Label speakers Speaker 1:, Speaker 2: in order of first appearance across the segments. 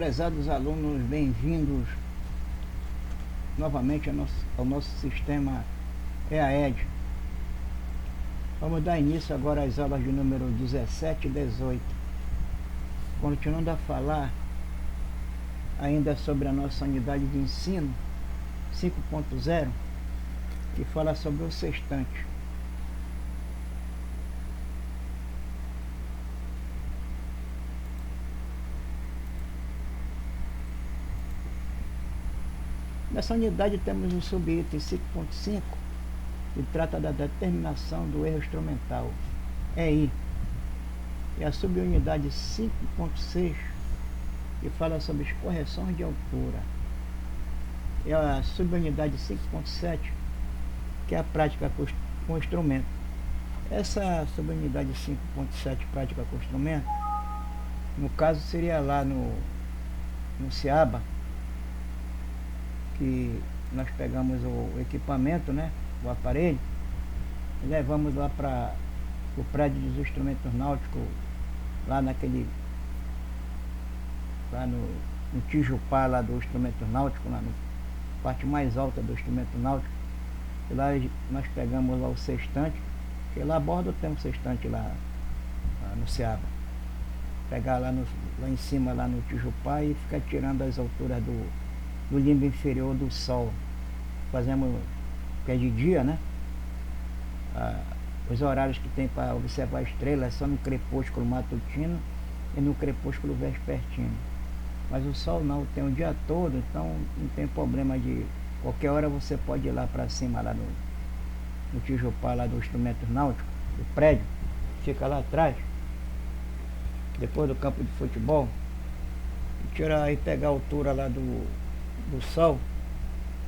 Speaker 1: Prezados alunos, bem-vindos novamente ao nosso sistema EAED. Vamos dar início agora às aulas de número 17 e 18. Continuando a falar ainda sobre a nossa unidade de ensino 5.0, que fala sobre o sextante. Nessa unidade temos um subitem 5.5 que trata da determinação do erro instrumental, EI. E a subunidade 5.6 que fala sobre as correções de altura. E a subunidade 5.7 que é a prática com o instrumento. Essa subunidade 5.7 prática com o instrumento, no caso seria lá no CIABA, que nós pegamos o equipamento, né, o aparelho, e levamos lá para o prédio dos instrumentos náuticos, lá no Tijupá, lá do instrumento náutico, lá na parte mais alta do instrumento náutico. E lá nós pegamos lá o sextante, que lá a bordo tem um sextante lá no CIABA. Pegar lá em cima, lá no Tijupá, e ficar tirando as alturas do limbo inferior do Sol. Fazemos, que é de dia, né? Os horários que tem para observar a estrela é só no crepúsculo matutino e no crepúsculo vespertino. Mas o Sol não, tem o dia todo, então não tem problema de... Qualquer hora você pode ir lá para cima, lá no Tijupá, lá do instrumento náutico, do prédio, fica lá atrás, depois do campo de futebol, e tirar e pegar a altura lá do Sol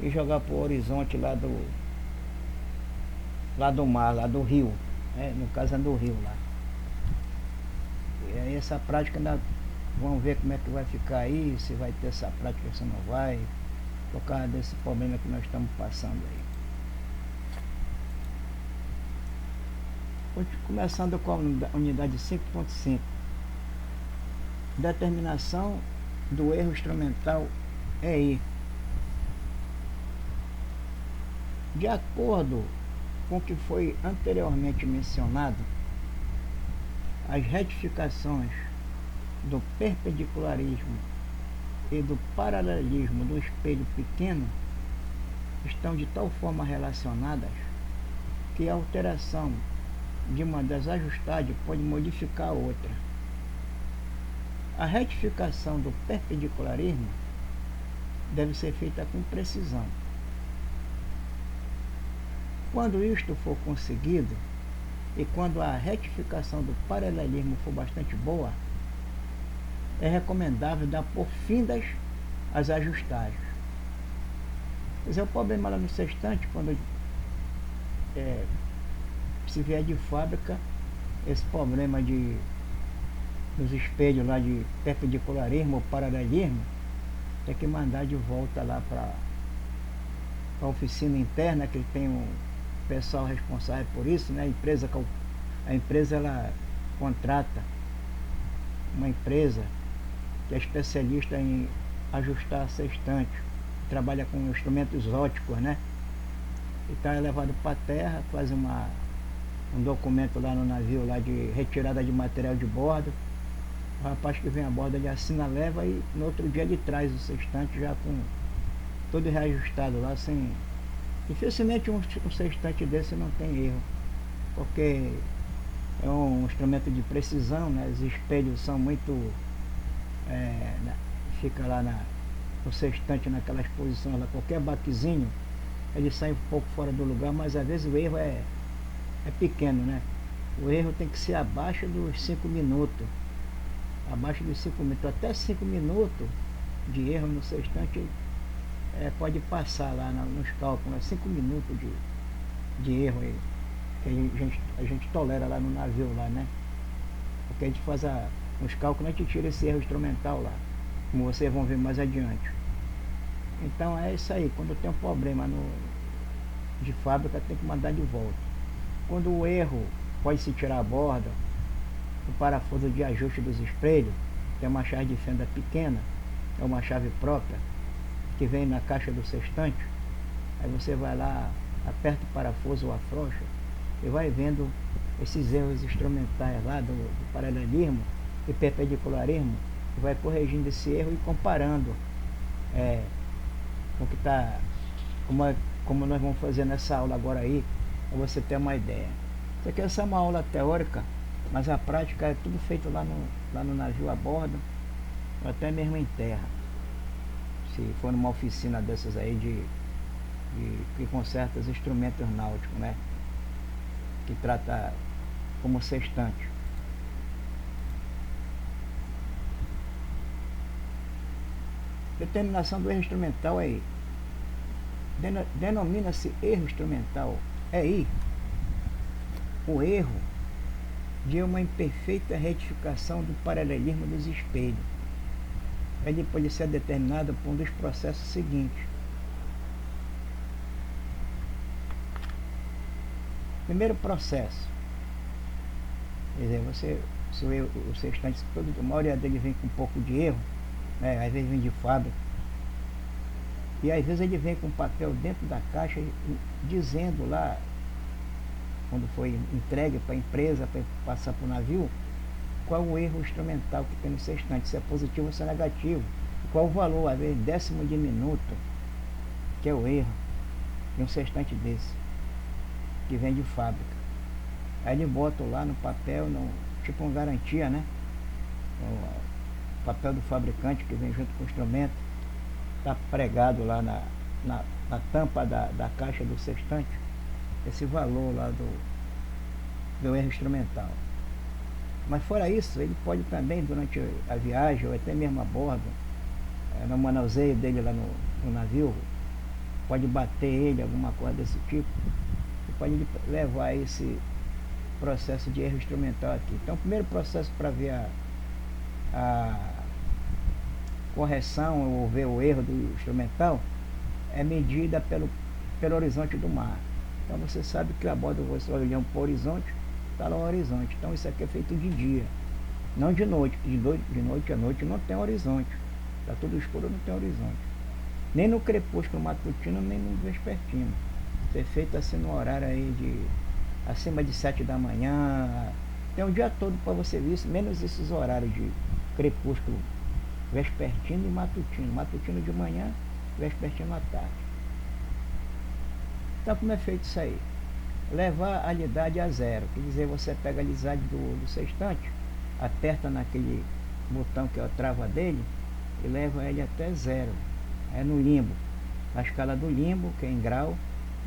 Speaker 1: e jogar para o horizonte lá do mar, lá do rio, né? No caso é do rio lá. E aí essa prática ainda vamos ver como é que vai ficar aí, se vai ter essa prática, se não vai, por causa desse problema que nós estamos passando aí. Começando com a unidade 5.5, determinação do erro instrumental EI. De acordo com o que foi anteriormente mencionado, as retificações do perpendicularismo e do paralelismo do espelho pequeno estão de tal forma relacionadas que a alteração de uma das ajustadas pode modificar a outra. A retificação do perpendicularismo deve ser feita com precisão. Quando isto for conseguido, e quando a retificação do paralelismo for bastante boa, é recomendável dar por findas as ajustagens. Mas é o problema lá no sextante, quando se vier de fábrica, esse problema dos espelhos lá de perpendicularismo ou paralelismo, tem que mandar de volta lá para a oficina interna, que tem um pessoal responsável por isso, né? A empresa ela contrata uma empresa que é especialista em ajustar sextante, trabalha com instrumentos óticos, né? Então é levado para a terra, faz um documento lá no navio lá de retirada de material de bordo. O rapaz que vem a bordo, ele assina, leva, e no outro dia ele traz o sextante já com todo reajustado lá, sem... Dificilmente um sextante desse não tem erro, porque é um instrumento de precisão, né? Os espelhos são muito... fica lá no sextante, naquelas posições lá, qualquer baquezinho, ele sai um pouco fora do lugar, mas às vezes o erro é pequeno, né? O erro tem que ser abaixo dos 5 minutos. Abaixo dos 5 minutos, até 5 minutos de erro no sextante pode passar lá nos cálculos, 5 minutos de erro aí, que a gente tolera lá no navio lá, né? Porque a gente faz nos cálculos, a gente tira esse erro instrumental lá, como vocês vão ver mais adiante. Então é isso aí, quando tem um problema de fábrica, tem que mandar de volta. Quando o erro pode se tirar a borda, o parafuso de ajuste dos espelhos tem uma chave de fenda pequena, é uma chave própria, que vem na caixa do sextante. Aí você vai lá, aperta o parafuso ou afrouxa e vai vendo esses erros instrumentais lá do paralelismo e perpendicularismo, e vai corrigindo esse erro e comparando com o que está, como nós vamos fazer nessa aula agora aí, para você ter uma ideia. Isso aqui é uma aula teórica, mas a prática é tudo feito lá no navio a bordo, ou até mesmo em terra. Se for numa oficina dessas aí que conserta os instrumentos náuticos, né? Que trata como sextante. Determinação do erro instrumental é I. Denomina-se erro instrumental, é I, o erro de uma imperfeita retificação do paralelismo dos espelhos. Ele pode ser determinado por um dos processos seguintes. Primeiro processo, quer dizer, o sextante, a maioria dele vem com um pouco de erro, né? Às vezes vem de fábrica, e às vezes ele vem com papel dentro da caixa dizendo lá, quando foi entregue para a empresa, para passar para o navio, qual o erro instrumental que tem no sextante, se é positivo ou se é negativo, qual o valor, às vezes décimo de minuto, que é o erro de um sextante desse, que vem de fábrica. Aí ele bota lá no papel, tipo uma garantia, né? O papel do fabricante que vem junto com o instrumento, está pregado lá na tampa da caixa do sextante, esse valor lá do erro instrumental. Mas fora isso, ele pode também, durante a viagem, ou até mesmo a bordo, no manuseio dele lá no navio, pode bater ele, alguma coisa desse tipo, e pode levar esse processo de erro instrumental aqui. Então, o primeiro processo para ver a correção ou ver o erro do instrumental é medida pelo horizonte do mar. Então, você sabe que a bordo você olhando para o horizonte, está lá o horizonte. Então, isso aqui é feito de dia, não de noite. De noite à noite não tem horizonte. Está tudo escuro, não tem horizonte. Nem no crepúsculo matutino, nem no vespertino. Isso é feito assim no horário aí acima de 7 da manhã. Tem um dia todo para você ver isso, menos esses horários de crepúsculo vespertino e matutino. Matutino de manhã, vespertino à tarde. Então, como é feito isso aí? Levar a alidade a zero, quer dizer, você pega a alidade do sextante, aperta naquele botão que é a trava dele e leva ele até zero. É no limbo, na escala do limbo, que é em grau,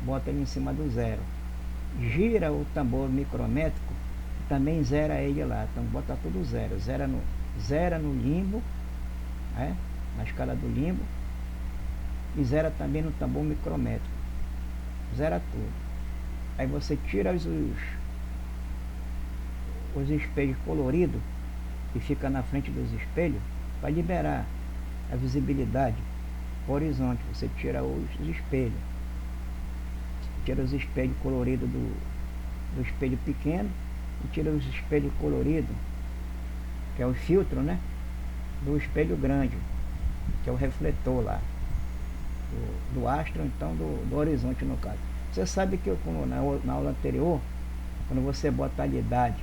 Speaker 1: bota ele em cima do zero. Gira o tambor micrométrico, também zera ele lá, então bota tudo zero. Zera no limbo, na escala do limbo, e zera também no tambor micrométrico. Zera tudo. Aí você tira os espelhos coloridos que fica na frente dos espelhos para liberar a visibilidade, o horizonte. Você tira os espelhos, tira os espelhos coloridos do espelho pequeno e tira os espelhos coloridos, que é o filtro, né, do espelho grande, que é o refletor lá do astro, então do horizonte no caso. Você sabe que na aula anterior, quando você bota a alidade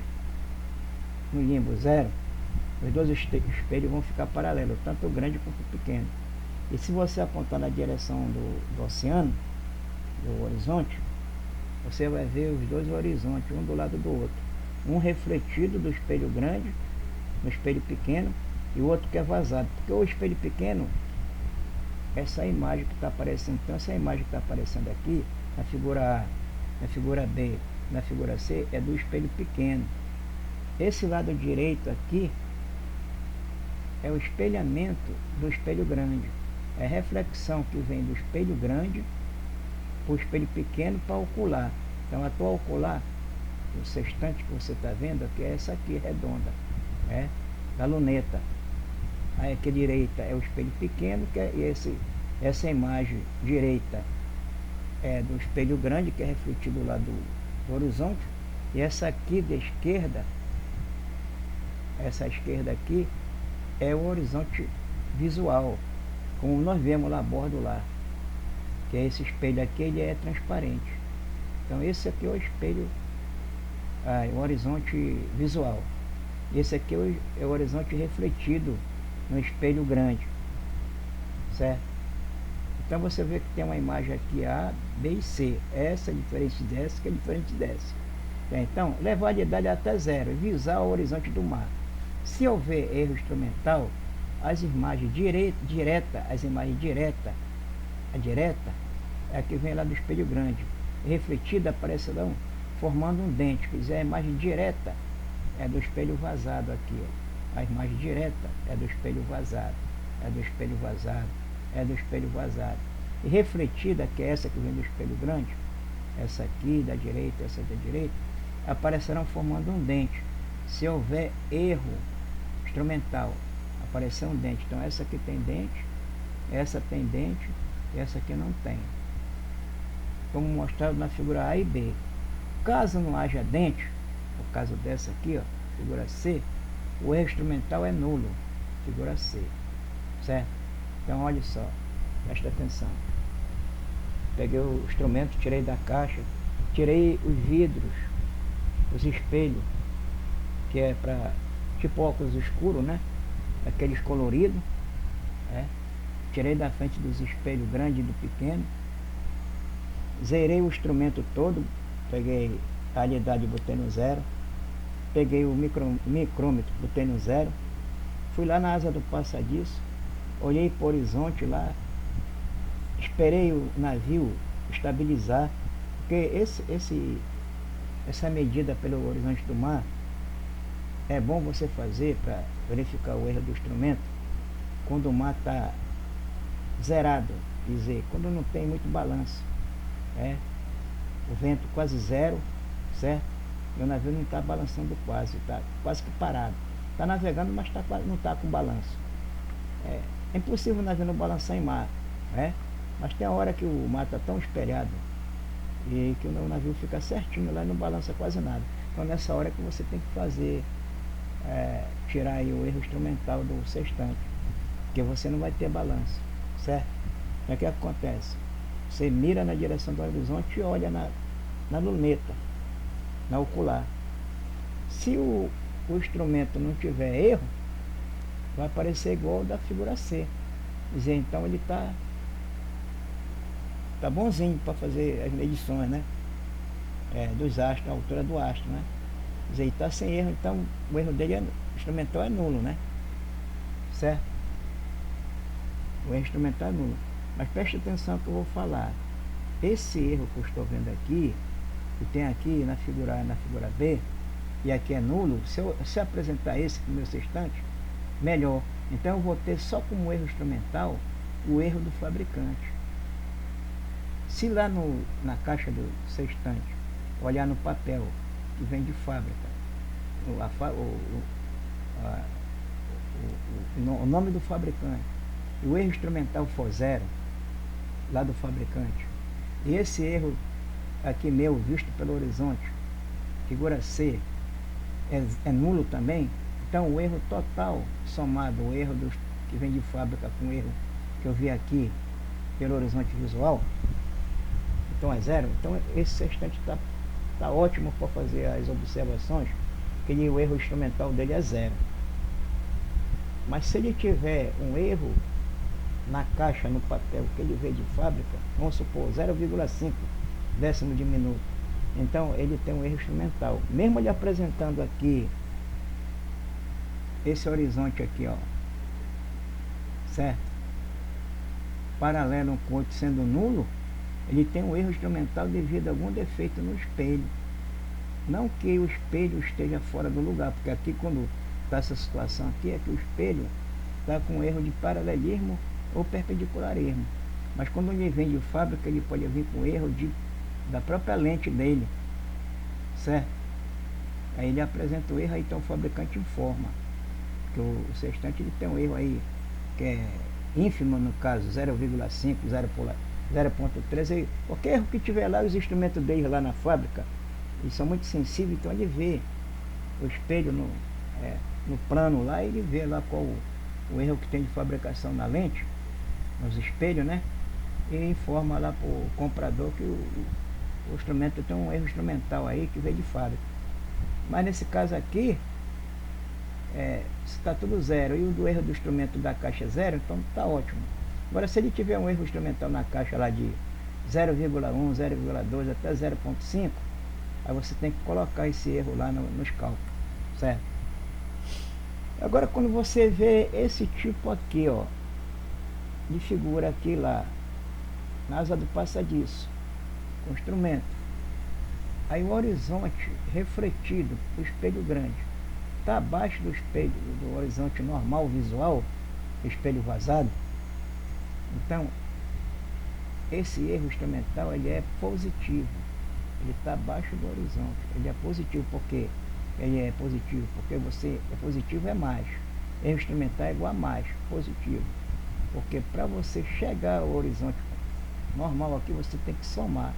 Speaker 1: no limbo zero, os dois espelhos vão ficar paralelos, tanto o grande quanto o pequeno. E se você apontar na direção do oceano, do horizonte, você vai ver os dois horizontes, um do lado do outro. Um refletido do espelho grande, no espelho pequeno, e o outro que é vazado. Porque o espelho pequeno, essa imagem que está aparecendo, então essa imagem que está aparecendo aqui, na figura A, na figura B, na figura C, é do espelho pequeno. Esse lado direito aqui é o espelhamento do espelho grande. É a reflexão que vem do espelho grande para o espelho pequeno para ocular. Então a tua ocular, o sextante que você está vendo aqui, é essa aqui, redonda, da luneta. Aí aqui à direita é o espelho pequeno, essa imagem direita é do espelho grande, que é refletido lá do horizonte, e essa aqui da esquerda, essa esquerda aqui, é o horizonte visual, como nós vemos lá a bordo lá, que é esse espelho aqui, ele é transparente. Então esse aqui é o espelho, o horizonte visual. Esse aqui é o horizonte refletido no espelho grande, certo? Então você vê que tem uma imagem aqui A, B e C. Essa é diferente dessa, que é diferente dessa. Então, levar a idade até zero e visar o horizonte do mar. Se houver erro instrumental, as imagens as imagens a direta é a que vem lá do espelho grande. Refletida aparecerão formando um dente. Quer dizer, a imagem direta é do espelho vazado aqui. Ó. A imagem direta é do espelho vazado. É do espelho vazado. É do espelho vazado. E refletida, que é essa que vem do espelho grande, essa aqui da direita, essa da direita, aparecerão formando um dente. Se houver erro instrumental, aparecer um dente. Então essa aqui tem dente, essa tem dente, e essa aqui não tem. Como mostrado na figura A e B. Caso não haja dente, no caso dessa aqui, ó, figura C, o erro instrumental é nulo, figura C, certo? Então olha só, presta atenção. Peguei o instrumento, tirei da caixa, tirei os vidros, os espelhos, que é para tipo óculos escuros, né? Aqueles coloridos, tirei da frente dos espelhos grande e do pequeno, zerei o instrumento todo, peguei a realidade, botei no zero, peguei o micrômetro, botei no zero, fui lá na asa do passadiço, olhei para o horizonte lá, esperei o navio estabilizar, porque essa medida pelo horizonte do mar é bom você fazer para verificar o erro do instrumento quando o mar está zerado, quer dizer, quando não tem muito balanço, o vento quase zero, certo? E o navio não está balançando quase, está quase que parado, está navegando, mas não está com balanço. É impossível o navio não balançar em mar, mas tem a hora que o mar está tão espelhado e que o navio fica certinho lá e não balança quase nada. Então nessa hora que você tem que fazer, tirar aí o erro instrumental do sextante, porque você não vai ter balanço, certo? Então o que acontece? Você mira na direção do horizonte e olha na luneta, na ocular. Se o instrumento não tiver erro, vai aparecer igual ao da figura C. Quer dizer, então ele está bonzinho para fazer as medições, né? Dos astros, a altura do astro, né? Quer dizer, ele está sem erro, então o erro dele instrumental é nulo, né? Certo? O erro instrumental é nulo. Mas preste atenção que eu vou falar. Esse erro que eu estou vendo aqui, que tem aqui na figura A e na figura B, e aqui é nulo, se eu apresentar esse para o meu sextante, melhor. Então eu vou ter só como erro instrumental o erro do fabricante. Se lá na caixa do sextante olhar no papel que vem de fábrica, o nome do fabricante, e o erro instrumental for zero, lá do fabricante, e esse erro aqui meu, visto pelo horizonte, figura C, é nulo também, então o erro total, somado o erro que vem de fábrica com o erro que eu vi aqui pelo horizonte visual, então é zero. Então esse sextante está ótimo para fazer as observações, porque o erro instrumental dele é zero. Mas se ele tiver um erro na caixa, no papel que ele veio de fábrica, vamos supor 0,5 décimo de minuto, então ele tem um erro instrumental. Mesmo ele apresentando aqui esse horizonte aqui, ó, certo? Paralelo com o outro sendo nulo, ele tem um erro instrumental devido a algum defeito no espelho. Não que o espelho esteja fora do lugar, porque aqui quando está essa situação aqui, é que o espelho está com erro de paralelismo ou perpendicularismo. Mas quando ele vem de fábrica, ele pode vir com erro da própria lente dele, certo? Aí ele apresenta o erro, aí então o fabricante informa que o sextante ele tem um erro aí que é ínfimo, no caso 0,5, 0,3, qualquer erro que tiver lá, os instrumentos dele lá na fábrica, eles são muito sensíveis, então ele vê o espelho no plano lá, ele vê lá qual o erro que tem de fabricação na lente, nos espelhos, né? E informa lá para o comprador que o instrumento tem um erro instrumental aí que veio de fábrica. Mas nesse caso aqui, está tudo zero, e o do erro do instrumento da caixa zero, então está ótimo. Agora, se ele tiver um erro instrumental na caixa lá de 0,1, 0,2 até 0,5, aí você tem que colocar esse erro lá nos cálculos, certo? Agora, quando você vê esse tipo aqui, ó, de figura aqui lá, na asa do passadiço, com o instrumento, aí o horizonte refletido, o espelho grande, está abaixo do espelho, do horizonte normal visual, espelho vazado. Então, esse erro instrumental, ele é positivo, ele está abaixo do horizonte, ele é positivo porque ele é positivo, porque você é positivo é mais, erro instrumental é igual a mais, positivo, porque para você chegar ao horizonte normal aqui, você tem que somar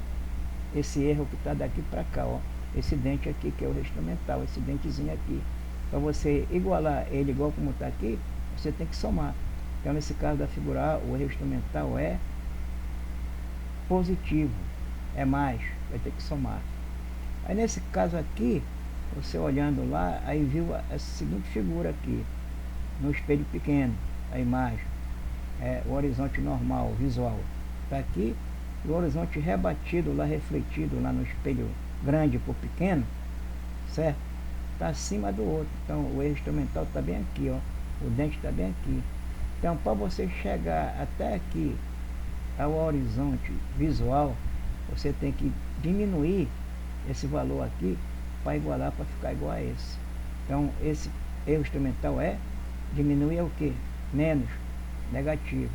Speaker 1: esse erro que está daqui para cá, ó, esse dente aqui que é o erro instrumental, esse dentezinho aqui. Para você igualar ele igual como está aqui, você tem que somar. Então, nesse caso da figura A, o erro instrumental é positivo, é mais, vai ter que somar. Aí nesse caso aqui, você olhando lá, aí viu a seguinte figura aqui, no espelho pequeno, a imagem, o horizonte normal, visual, está aqui, e o horizonte rebatido lá, refletido lá no espelho grande por pequeno, certo? Está acima do outro. Então o erro instrumental está bem aqui, ó. O dente está bem aqui. Então, para você chegar até aqui ao horizonte visual, você tem que diminuir esse valor aqui para igualar, para ficar igual a esse. Então esse erro instrumental diminuir o que? Menos, negativo.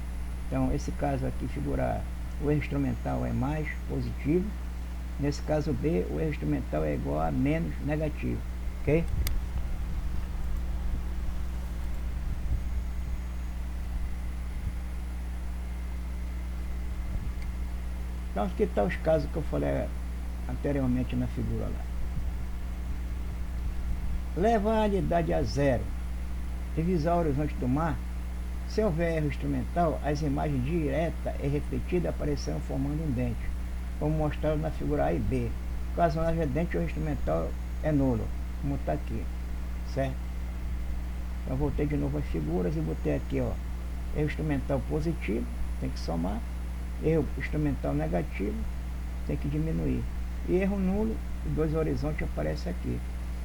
Speaker 1: Então esse caso aqui figurar, o erro instrumental é mais positivo. Nesse caso B, o erro instrumental é igual a menos negativo. Ok? Então aqui estão os casos que eu falei anteriormente na figura lá. Leva a realidade a zero. Revisar o horizonte do mar. Se houver erro instrumental, as imagens direta e refletida aparecerão formando um dente, como mostrado na figura A e B. Caso não haja dente, o erro instrumental é nulo, como está aqui, certo? Então voltei de novo as figuras e botei aqui, ó, erro instrumental positivo, tem que somar, erro instrumental negativo, tem que diminuir, e erro nulo, os dois horizontes aparecem aqui.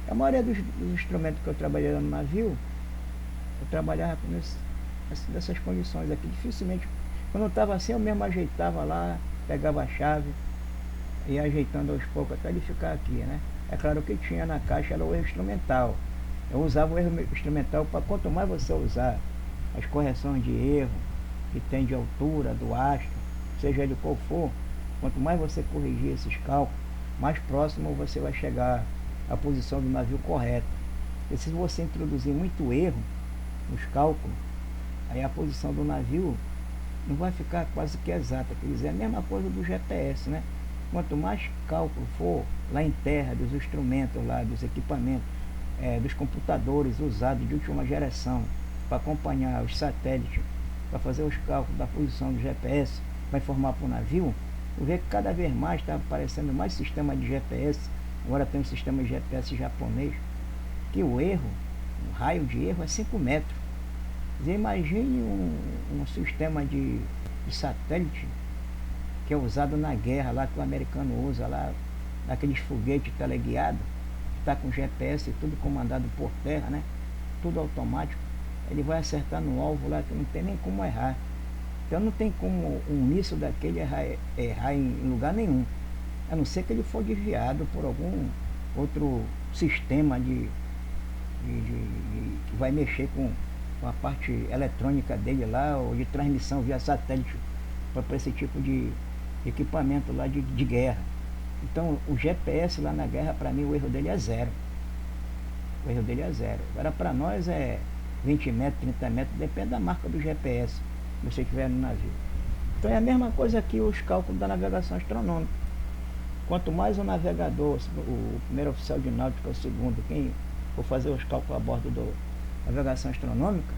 Speaker 1: A maioria dos instrumentos que eu trabalhei no navio, eu trabalhava nessas condições aqui, dificilmente, quando eu estava assim, eu mesmo ajeitava lá, pegava a chave, e ajeitando aos poucos até ele ficar aqui, né? É claro que tinha na caixa era o erro instrumental. Eu usava o erro instrumental para quanto mais você usar as correções de erro que tem de altura do astro, seja ele qual for, quanto mais você corrigir esses cálculos, mais próximo você vai chegar à posição do navio correta. E se você introduzir muito erro nos cálculos, aí a posição do navio não vai ficar quase que exata. Quer dizer, é a mesma coisa do GPS, né? Quanto mais cálculo for lá em terra, dos instrumentos lá, dos equipamentos, dos computadores usados de última geração para acompanhar os satélites, para fazer os cálculos da posição do GPS, para informar para o navio, eu vejo que cada vez mais está aparecendo mais sistema de GPS. Agora tem um sistema de GPS japonês, que o erro, o raio de erro é 5 metros. Você imagine um sistema de satélite que é usado na guerra lá, que o americano usa lá, naqueles foguetes teleguiados, que está com GPS e tudo comandado por terra, né? Tudo automático. Ele vai acertar no alvo lá que não tem nem como errar. Então não tem como um míssil daquele errar em lugar nenhum, a não ser que ele for desviado por algum outro sistema que vai mexer com a parte eletrônica dele lá, ou de transmissão via satélite para esse tipo de equipamento lá de guerra. Então o GPS lá na guerra, para mim o erro dele é zero. O erro dele é zero. Agora para nós é 20 metros, 30 metros, depende da marca do GPS que você tiver no navio. Então é a mesma coisa aqui os cálculos da navegação astronômica. Quanto mais o navegador, o primeiro oficial de náutica, o segundo, quem for fazer os cálculos a bordo da navegação astronômica,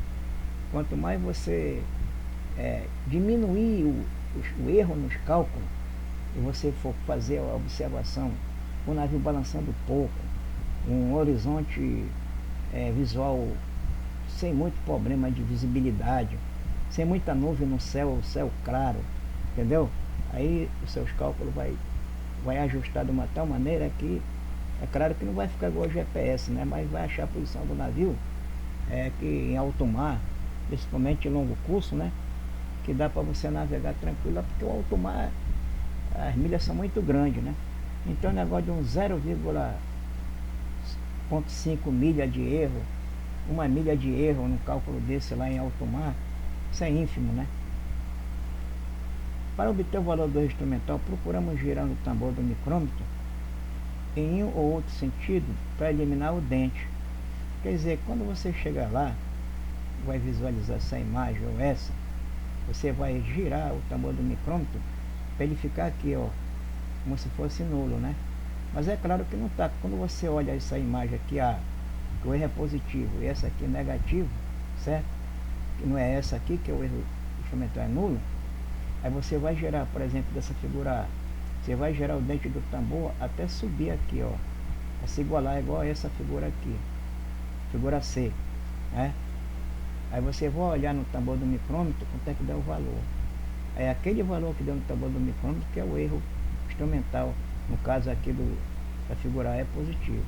Speaker 1: quanto mais você diminuir o erro nos cálculos, e você for fazer a observação, o navio balançando pouco, um horizonte visual sem muito problema de visibilidade, sem muita nuvem no céu, o céu claro, entendeu? Aí os seus cálculos vai ajustar de uma tal maneira que, é claro que não vai ficar igual o GPS, né? Mas vai achar a posição do navio, que em alto mar, principalmente em longo curso, né? Que dá para você navegar tranquilo, porque o alto mar, as milhas são muito grandes, né? Então o negócio de um 0,5 milha de erro, 1 milha de erro no cálculo desse lá em alto mar, isso é ínfimo, né? Para obter o valor do instrumental, procuramos girar o tambor do micrômetro em um ou outro sentido para eliminar o dente. Quer dizer, quando você chegar lá, vai visualizar essa imagem ou essa, você vai girar o tambor do micrômetro para ele ficar aqui, ó, como se fosse nulo, né? Mas é claro que não está. Quando você olha essa imagem aqui, que o erro é positivo e essa aqui é negativo, certo? Que não é essa aqui, que é o erro instrumental é nulo. Aí você vai gerar, por exemplo, dessa figura A, você vai gerar o dente do tambor até subir aqui, ó, a se igualar igual a essa figura aqui, figura C, né? Aí você vai olhar no tambor do micrômetro quanto é que dá o valor. Aí aquele valor que deu no tambor do micrômetro que é o erro instrumental, no caso aqui da figura A é positivo.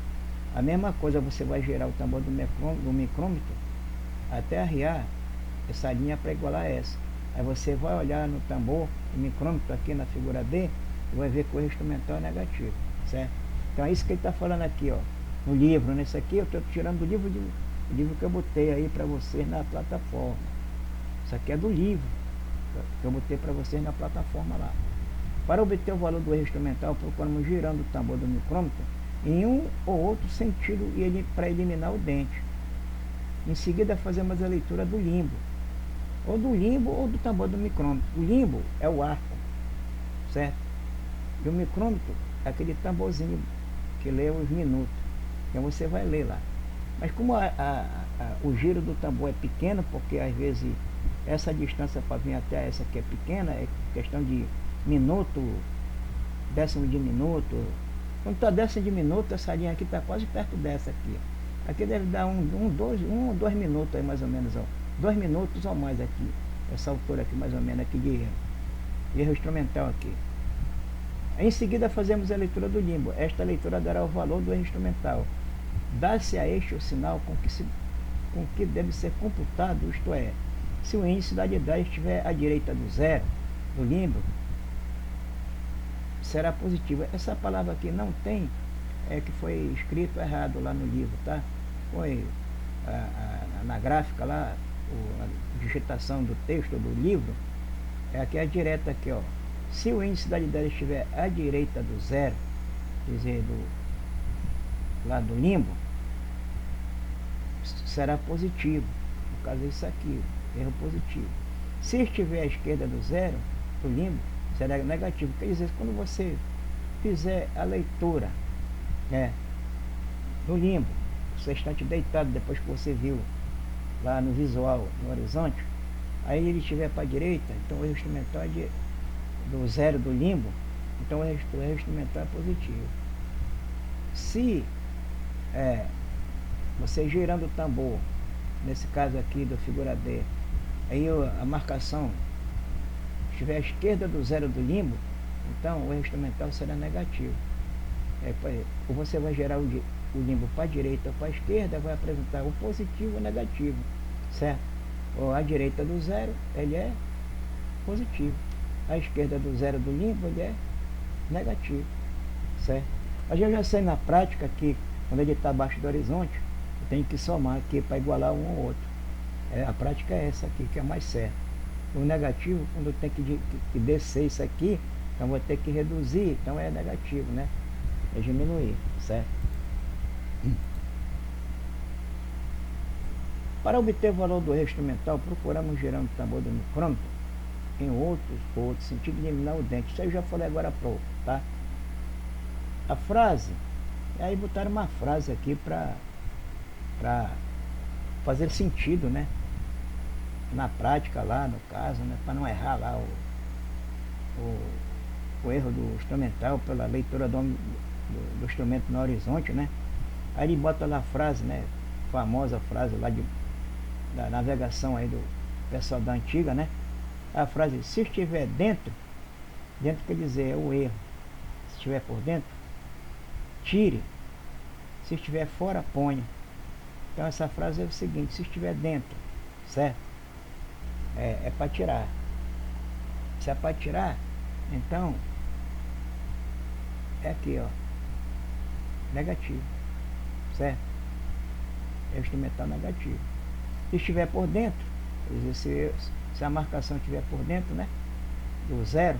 Speaker 1: A mesma coisa você vai gerar o tambor do micrômetro até arriar essa linha para igualar essa. Aí você vai olhar no tambor do micrômetro aqui na figura D e vai ver que o erro instrumental é negativo, certo? Então é isso que ele está falando aqui, ó, no livro. Nesse aqui eu estou tirando do livro, o livro que eu botei aí para vocês na plataforma. Isso aqui é do livro que eu botei para vocês na plataforma lá. Para obter o valor do erro instrumental, procuramos girando o tambor do micrômetro em um ou outro sentido para eliminar o dente. Em seguida fazemos a leitura do limbo, ou do limbo ou do tambor do micrômetro. O limbo é o arco, certo? E o micrômetro é aquele tamborzinho que lê os minutos. Então você vai ler lá. Mas como o giro do tambor é pequeno, porque às vezes essa distância para vir até essa que é pequena, é questão de minuto, décimo de minuto. Quando está décimo de minuto, essa linha aqui está quase perto dessa aqui. Aqui deve dar dois minutos aí mais ou menos, ó. 2 minutos ou mais aqui. Essa altura aqui mais ou menos aqui de erro. Erro instrumental aqui. Em seguida fazemos a leitura do limbo. Esta leitura dará o valor do erro instrumental. Dá-se a este o sinal com que deve ser computado, isto é, se o índice da idade estiver à direita do zero, do limbo, será positivo. Essa palavra aqui não tem, que foi escrito errado lá no livro, tá? Foi na gráfica lá, a digitação do texto do livro, aqui é direta aqui, ó. Se o índice da idade estiver à direita do zero, quer dizer, lá do limbo, será positivo. No caso é isso aqui, erro positivo. Se estiver à esquerda do zero, do limbo, será negativo. Quer dizer, quando você fizer a leitura, no limbo, você está deitado depois que você viu lá no visual, no horizonte, aí ele estiver para a direita, então o erro instrumental é do zero do limbo, então o erro instrumental é positivo. Se você girando o tambor, nesse caso aqui da figura D, aí a marcação estiver à esquerda do zero do limbo, então o erro instrumental será negativo. Ou você vai gerar o limbo para a direita ou para a esquerda, vai apresentar o positivo ou o negativo, certo? Ou à direita do zero, ele é positivo. À esquerda do zero do limbo, ele é negativo, certo? Mas eu já sei na prática que quando ele está abaixo do horizonte, eu tenho que somar aqui para igualar um ao outro. A prática é essa aqui, que é mais certa. O negativo, quando eu tenho que descer isso aqui, então vou ter que reduzir, então é negativo, né? É diminuir, certo? Para obter o valor do erro instrumental, procuramos girando o tambor do micrômetro em outro sentido de eliminar o dente. Isso aí eu já falei agora há pouco, tá? A frase, aí botaram uma frase aqui para fazer sentido, né? na prática lá, no caso, né, para não errar lá o erro do instrumental pela leitura do instrumento no horizonte, né? Aí ele bota lá a frase, né? Famosa frase lá da navegação aí do pessoal da antiga, né? A frase, se estiver dentro, dentro quer dizer é o erro. Se estiver por dentro, tire. Se estiver fora, ponha. Então essa frase é o seguinte, se estiver dentro, certo? É para tirar. Se é para tirar, então é aqui, ó, negativo, certo? É o instrumental negativo. Se estiver por dentro, quer dizer, se a marcação estiver por dentro, né, do zero,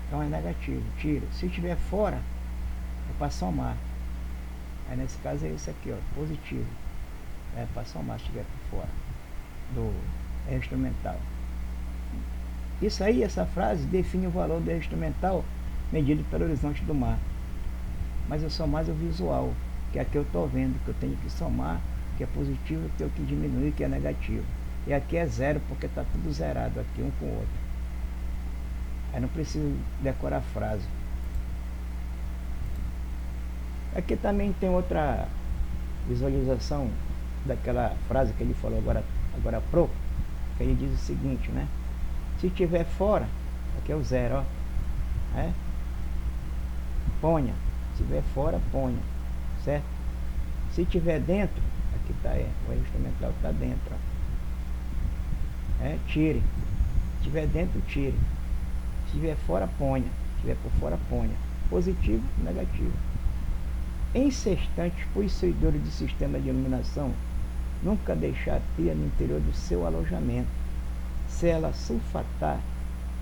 Speaker 1: então é negativo, tira. Se estiver fora, é para somar. Aí nesse caso é isso aqui, ó, positivo. É para somar se estiver por fora do instrumental. Isso aí, essa frase define o valor do instrumental medido pelo horizonte do mar. Mas eu sou mais o visual, que é aqui eu estou vendo, que eu tenho que somar, que é positivo, que eu tenho que diminuir, que é negativo. E aqui é zero, porque está tudo zerado aqui, um com o outro. Aí não preciso decorar a frase. Aqui também tem outra visualização daquela frase que ele falou agora há pouco, que ele diz o seguinte, né? Se estiver fora, aqui é o zero, ó. Ponha. Se estiver fora, ponha. Certo? Se estiver dentro, aqui está, o instrumental está dentro, ó. Tire. Se estiver dentro, tire. Se estiver fora, ponha. Se estiver por fora, ponha. Positivo, negativo. Em sextantes, possuidores de sistema de iluminação, nunca deixar a pia no interior do seu alojamento. Se ela sulfatar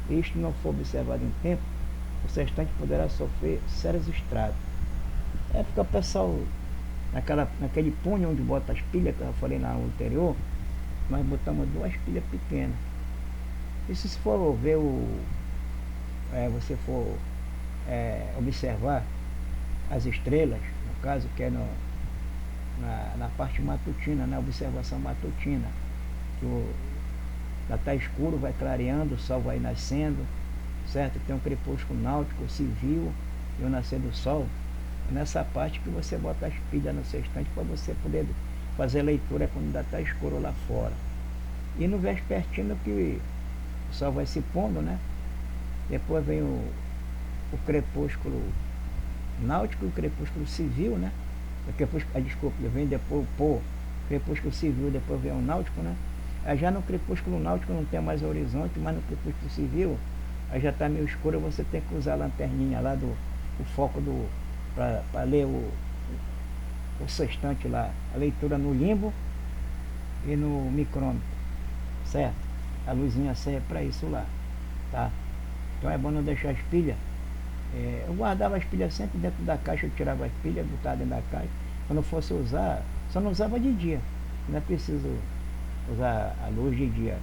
Speaker 1: e isto não for observado em tempo, o sextante poderá sofrer sérios estragos. Porque o pessoal, naquele punho onde bota as pilhas, que eu falei lá no anterior, nós botamos 2 pilhas pequenas. E se for ver você for observar as estrelas, no caso, que é na parte matutina, na observação matutina, que já está escuro, vai clareando, o sol vai nascendo, certo? Tem um crepúsculo náutico, civil e o nascer do sol. É nessa parte que você bota as pilhas no sextante para você poder fazer a leitura quando ainda está escuro lá fora. E no vespertino que o sol vai se pondo, né? Depois vem o crepúsculo náutico e o crepúsculo civil, né? Desculpa, vem depois o crepúsculo civil, depois vem o náutico, né? Aí já no crepúsculo náutico não tem mais horizonte, mas no crepúsculo civil aí já está meio escuro, você tem que usar a lanterninha lá o foco para ler o sextante lá, a leitura no limbo e no micrômetro, certo? A luzinha serve para isso lá, tá? Então é bom não deixar as pilhas. Eu guardava as pilhas sempre dentro da caixa, eu tirava as pilhas, botava dentro da caixa. Quando fosse usar, só não usava de dia, não é preciso usar a luz de dia,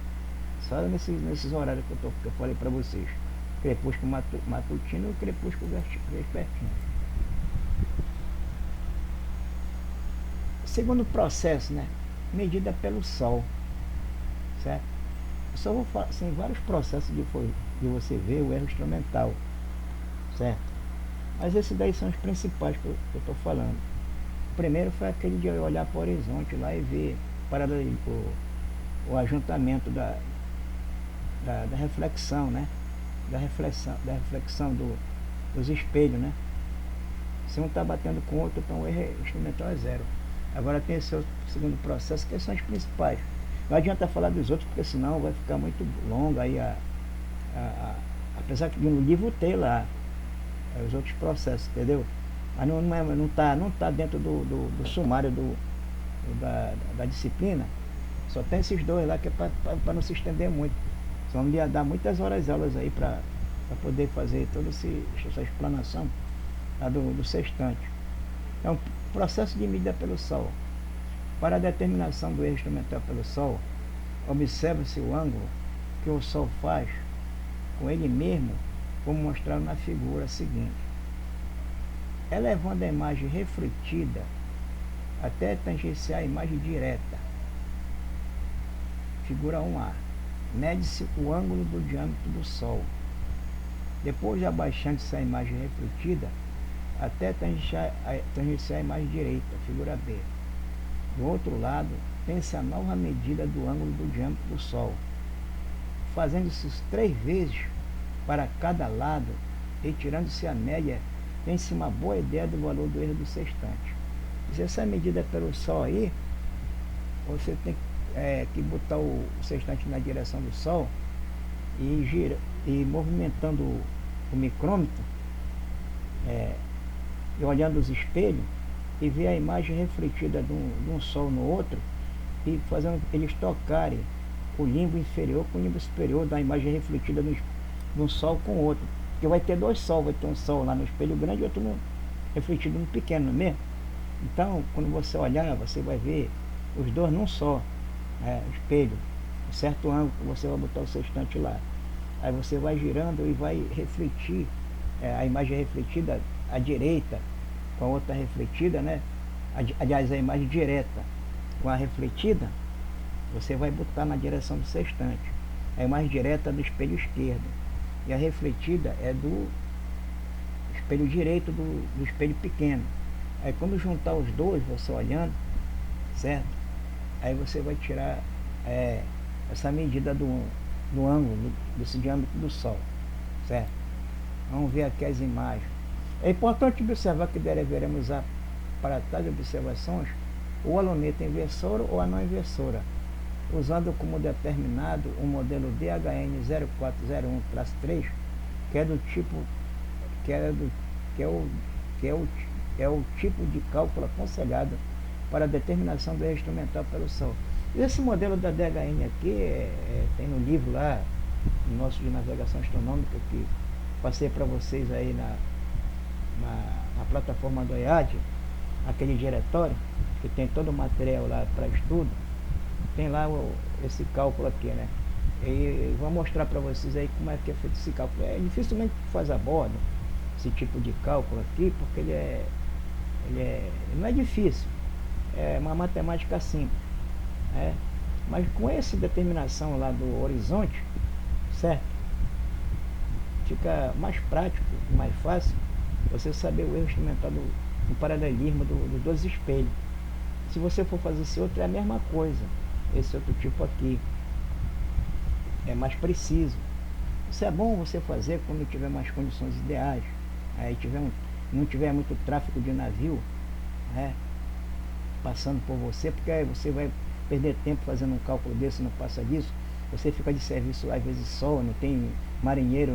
Speaker 1: só nesses horários que eu falei para vocês, crepúsculo matutino e crepúsculo vespertino. Segundo processo, né? Medida pelo sol, certo? Eu só vou falar assim, vários processos de você ver o erro instrumental, certo? Mas esses daí são os principais que eu estou falando. O primeiro foi aquele de olhar para o horizonte lá e ver o ajuntamento da reflexão, né? Da reflexão dos espelhos, né? Se um está batendo com o outro, então o erro instrumental é zero. Agora tem esse outro segundo processo, que são os principais. Não adianta falar dos outros, porque senão vai ficar muito longo aí, apesar que no livro tem lá os outros processos, entendeu? Mas não tá dentro do sumário da disciplina. Só tem esses dois lá, que é para não se estender muito. Só me dar muitas aulas aí para poder fazer toda essa explanação lá do sextante. Então, processo de medida pelo sol. Para a determinação do erro instrumental pelo sol, observa-se o ângulo que o sol faz com ele mesmo, como mostrado na figura seguinte. Elevando a imagem refletida até tangenciar a imagem direta. Figura 1A. Mede-se o ângulo do diâmetro do Sol. Depois de abaixando-se a imagem refletida, até tangenciar a imagem direita, figura B. Do outro lado, tem-se a nova medida do ângulo do diâmetro do Sol. Fazendo-se 3 vezes para cada lado e tirando-se a média, tem-se uma boa ideia do valor do erro do sextante. Se essa medida pelo Sol aí, você tem que botar o sextante na direção do Sol e movimentando o micrômetro, e olhando os espelhos, e ver a imagem refletida de um Sol no outro, e fazendo eles tocarem o limbo inferior com o limbo superior da imagem refletida de um Sol com o outro. Porque vai ter 2 Sol, vai ter um Sol lá no espelho grande e outro refletido no pequeno, não é mesmo? Então, quando você olhar, você vai ver os dois num só, espelho, um certo ângulo, você vai botar o sextante lá. Aí você vai girando e vai refletir a imagem refletida à direita com a outra refletida, né? Aliás, a imagem direta com a refletida, você vai botar na direção do sextante. A imagem direta é do espelho esquerdo e a refletida é do espelho direito do espelho pequeno. Aí quando juntar os dois, você olhando, certo? Aí você vai tirar essa medida do ângulo desse diâmetro do Sol, certo? Vamos ver aqui as imagens. É importante observar que deveremos usar para tais observações ou a luneta inversora ou a não inversora, usando como determinado o modelo DHN 0401-3, que é do tipo é o tipo de cálculo aconselhado para a determinação do erro instrumental pelo Sol. Esse modelo da DHN aqui tem no livro lá, no nosso de navegação astronômica, que passei para vocês aí na plataforma do EAD, aquele diretório, que tem todo o material lá para estudo, tem lá esse cálculo aqui, né? E vou mostrar para vocês aí como é que é feito esse cálculo. Dificilmente faz a bordo esse tipo de cálculo aqui, porque ele não é difícil, é uma matemática simples, mas com essa determinação lá do horizonte, certo? Fica mais prático, mais fácil você saber o erro instrumental do paralelismo dos dois espelhos. Se você for fazer esse outro, é a mesma coisa. Esse outro tipo aqui é mais preciso. Isso é bom você fazer quando tiver mais condições ideais, aí não tiver muito tráfego de navio passando por você, porque aí você vai perder tempo fazendo um cálculo desse, não passa disso. Você fica de serviço às vezes só, não tem marinheiro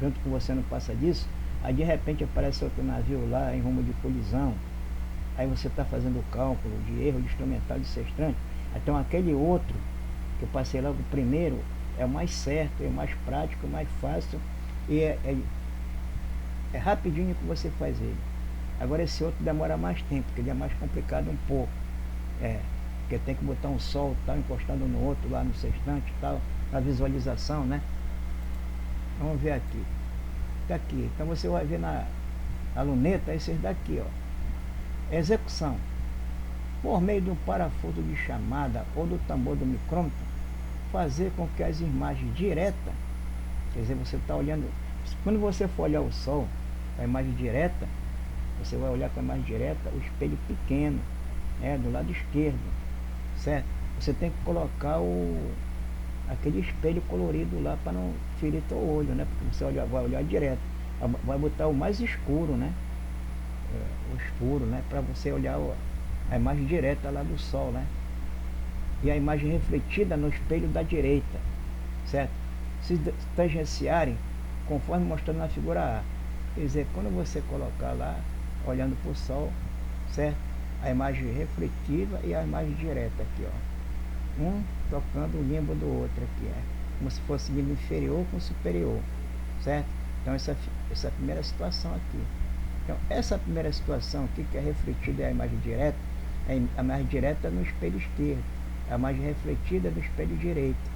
Speaker 1: junto com você, não passa disso. Aí de repente aparece outro navio lá em rumo de colisão, aí você está fazendo o cálculo de erro de instrumental de sextante. Então aquele outro que eu passei logo primeiro é o mais certo, é o mais prático, é o mais fácil e é rapidinho que você faz ele. Agora esse outro demora mais tempo, porque ele é mais complicado um pouco, porque tem que botar um sol tal encostado no outro lá no sextante tal, na visualização, né? Vamos ver aqui. Tá aqui. Então você vai ver na luneta esses daqui, ó. Execução. Por meio do parafuso de chamada ou do tambor do micrômetro, fazer com que as imagens diretas, quer dizer, você está olhando, quando você for olhar o Sol, a imagem direta, você vai olhar com a imagem direta o espelho pequeno, do lado esquerdo, certo? Você tem que colocar aquele espelho colorido lá para não ferir teu olho, né? Porque você vai olhar direto, vai botar o mais escuro, né? O escuro, né? Para você olhar a imagem direta lá do Sol, né? E a imagem refletida no espelho da direita, certo? Se tangenciarem, conforme mostrado na figura A. Quer dizer, quando você colocar lá, olhando para o Sol, certo? A imagem refletiva e a imagem direta aqui, ó. Um tocando o limbo do outro aqui, como se fosse limbo inferior com superior, certo? Então essa é a primeira situação aqui. Então essa primeira situação aqui, que é refletida é a imagem direta, a imagem direta no espelho esquerdo, a imagem refletida no espelho direito,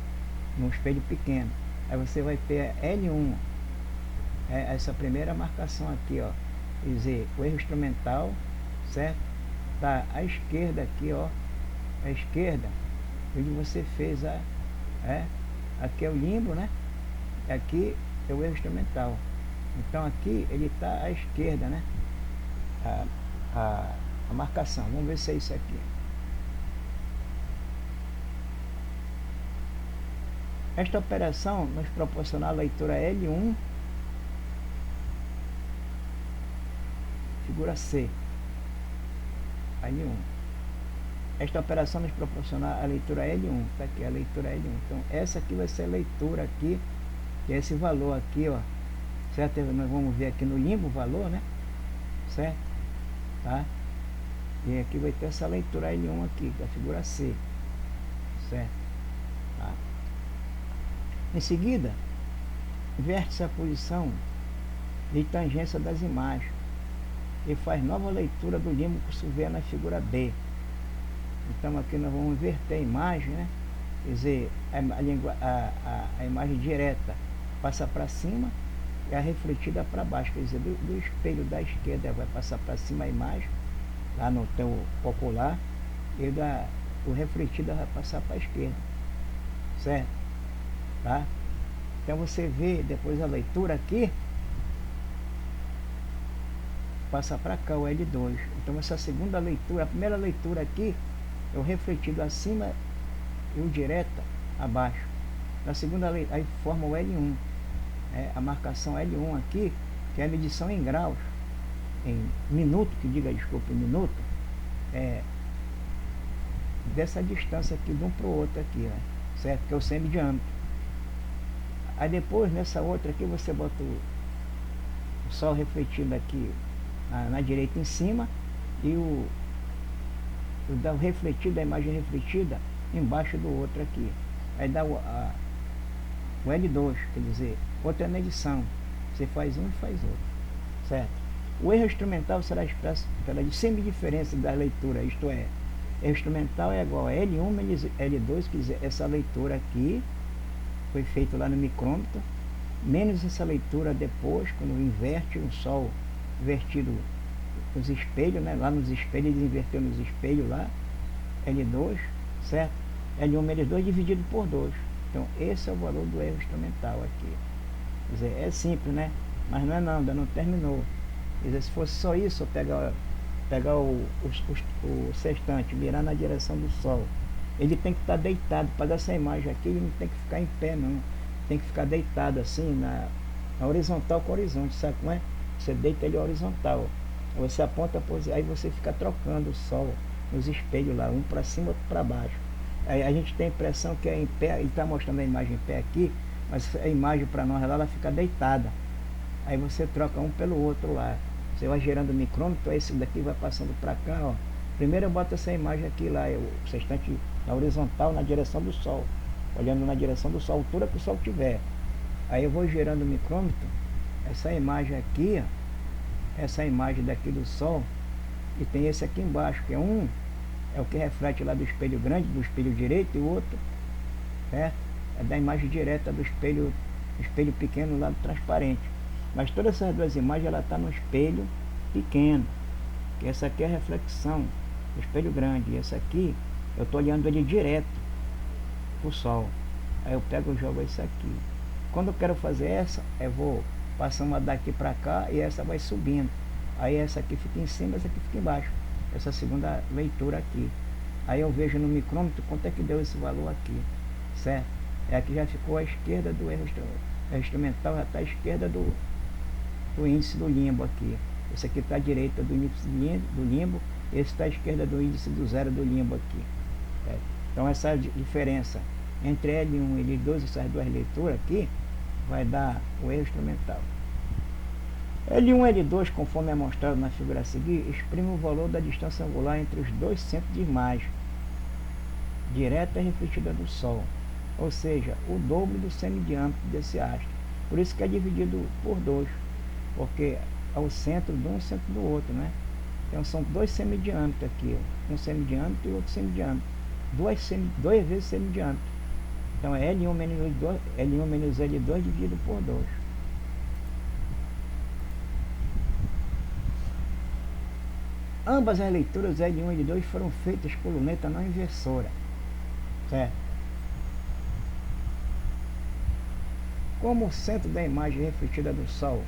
Speaker 1: no espelho pequeno. Aí você vai ter L1, essa primeira marcação aqui, ó, quer dizer, o erro instrumental, certo? Tá à esquerda aqui, ó, à esquerda, onde você fez aqui é o limbo, né? Aqui é o erro instrumental. Então aqui ele está à esquerda, né? A marcação. Vamos ver se é isso aqui. Esta operação nos proporciona a leitura L1, figura C. L1. Esta operação nos proporciona a leitura L1. Está aqui a leitura L1. Então essa aqui vai ser a leitura aqui, que é esse valor aqui, ó. Certo? Nós vamos ver aqui no limbo o valor, né? Certo? Tá? E aqui vai ter essa leitura L1 aqui, da figura C. Certo? Tá? Em seguida, inverte-se a posição de tangência das imagens e faz nova leitura do limbo que se vê na figura B. Então aqui nós vamos inverter a imagem, né? Quer dizer, a imagem direta passa para cima e a refletida para baixo, quer dizer, do espelho da esquerda vai passar para cima a imagem, lá no teu ocular, e o refletido vai passar para a esquerda, certo? Tá? Então você vê depois a leitura aqui, passa para cá o L2. Então essa segunda leitura, a primeira leitura aqui é o refletido acima e o direta abaixo. Na segunda leitura, aí forma o L1. A marcação L1 aqui, que é a medição em graus, em minuto, desculpa, em minuto, dessa distância aqui de um para o outro aqui, né? Certo? Que é o semidiâmetro. Aí depois, nessa outra aqui, você bota o sol refletido aqui na direita em cima e o refletido, a imagem refletida embaixo do outro aqui. Aí dá o L2, quer dizer, outra medição. Você faz um e faz outro, certo? O erro instrumental será expresso pela semidiferença da leitura, isto é, erro instrumental é igual a L1 menos L2, quer dizer, essa leitura aqui foi feita lá no micrômetro, menos essa leitura depois, quando inverte o sol invertido nos espelhos, né? Lá nos espelhos, ele inverteu nos espelhos lá, L2, certo? L1 menos 2 dividido por 2. Então esse é o valor do erro instrumental aqui. Quer dizer, é simples, né? Mas não é não, ainda não terminou. Quer dizer, se fosse só isso, eu pegar o sextante, mirar na direção do sol, ele tem que estar deitado. Para dar essa imagem aqui, ele não tem que ficar em pé não, tem que ficar deitado assim, na horizontal com o horizonte, sabe como é? Você deita ele horizontal, você aponta, aí você fica trocando o sol nos espelhos lá, um para cima, outro para baixo. Aí a gente tem a impressão que é em pé, ele está mostrando a imagem em pé aqui, mas a imagem para nós lá, ela fica deitada. Aí você troca um pelo outro lá, você vai gerando o micrômetro, esse daqui vai passando para cá, ó. Primeiro eu boto essa imagem aqui lá, o sextante na horizontal, na direção do sol, olhando na direção do sol, a altura que o sol tiver. Aí eu vou gerando o micrômetro, essa imagem aqui, ó, essa imagem daqui do sol, e tem esse aqui embaixo, que é o que reflete lá do espelho grande, do espelho direito, e o outro, certo? É da imagem direta do espelho pequeno lá do transparente. Mas todas essas duas imagens, ela está no espelho pequeno, que essa aqui é a reflexão do espelho grande, e essa aqui eu estou olhando ele direto para o sol. Aí eu pego e jogo isso aqui. Quando eu quero fazer essa, eu vou passar uma daqui para cá e essa vai subindo. Aí essa aqui fica em cima, essa aqui fica embaixo. Essa segunda leitura aqui. Aí eu vejo no micrômetro quanto é que deu esse valor aqui, certo? Aqui já ficou à esquerda do erro instrumental, já está à esquerda do índice do limbo aqui. Esse aqui está à direita do índice do limbo, esse está à esquerda do índice do zero do limbo aqui. Certo? Então essa diferença entre L1 e L2, essas duas leituras aqui, vai dar o erro instrumental. L1 e L2, conforme é mostrado na figura a seguir, exprime o valor da distância angular entre os dois centros de imagem, direta e refletida do Sol, ou seja, o dobro do semidiâmetro desse astro. Por isso que é dividido por 2, porque é o centro de um e o centro do outro, né? Então são dois semidiâmetros aqui, ó, um semidiâmetro e outro semidiâmetro, duas vezes semidiâmetro. Então é L1 menos L2 dividido por 2. Ambas as leituras L1 e L2 foram feitas por luneta não inversora. certo? Como o centro da imagem refletida do Sol,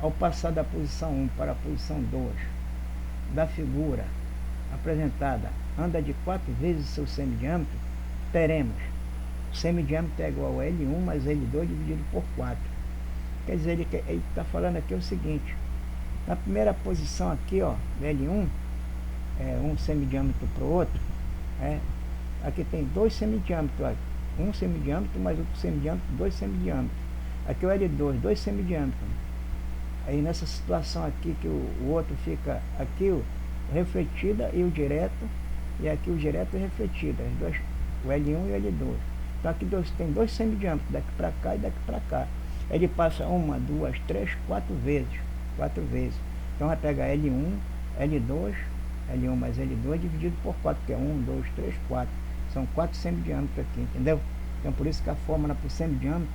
Speaker 1: ao passar da posição 1 para a posição 2 da figura apresentada, anda de 4 vezes seu semidiâmetro, teremos o semidiâmetro é igual a L1 mais L2 dividido por 4. Quer dizer, ele está falando aqui o seguinte: na primeira posição aqui, ó, L1, um semidiâmetro para o outro, aqui tem dois semidiâmetros, ó, um semidiâmetro mais outro semidiâmetro, dois semidiâmetros. Aqui o L2, dois semidiâmetros. Aí nessa situação aqui que o outro fica aqui, o refletida e o direto, e aqui o direto e refletida, os dois, o L1 e o L2. Então aqui tem dois semidiâmetros, daqui para cá e daqui para cá. Ele passa uma, duas, três, quatro vezes. Então vai pegar L1, L2, L1 mais L2 dividido por 4, que é 1, 2, 3, 4. São 4 semidiâmetros aqui, entendeu? Então por isso que a fórmula para o semidiâmetro,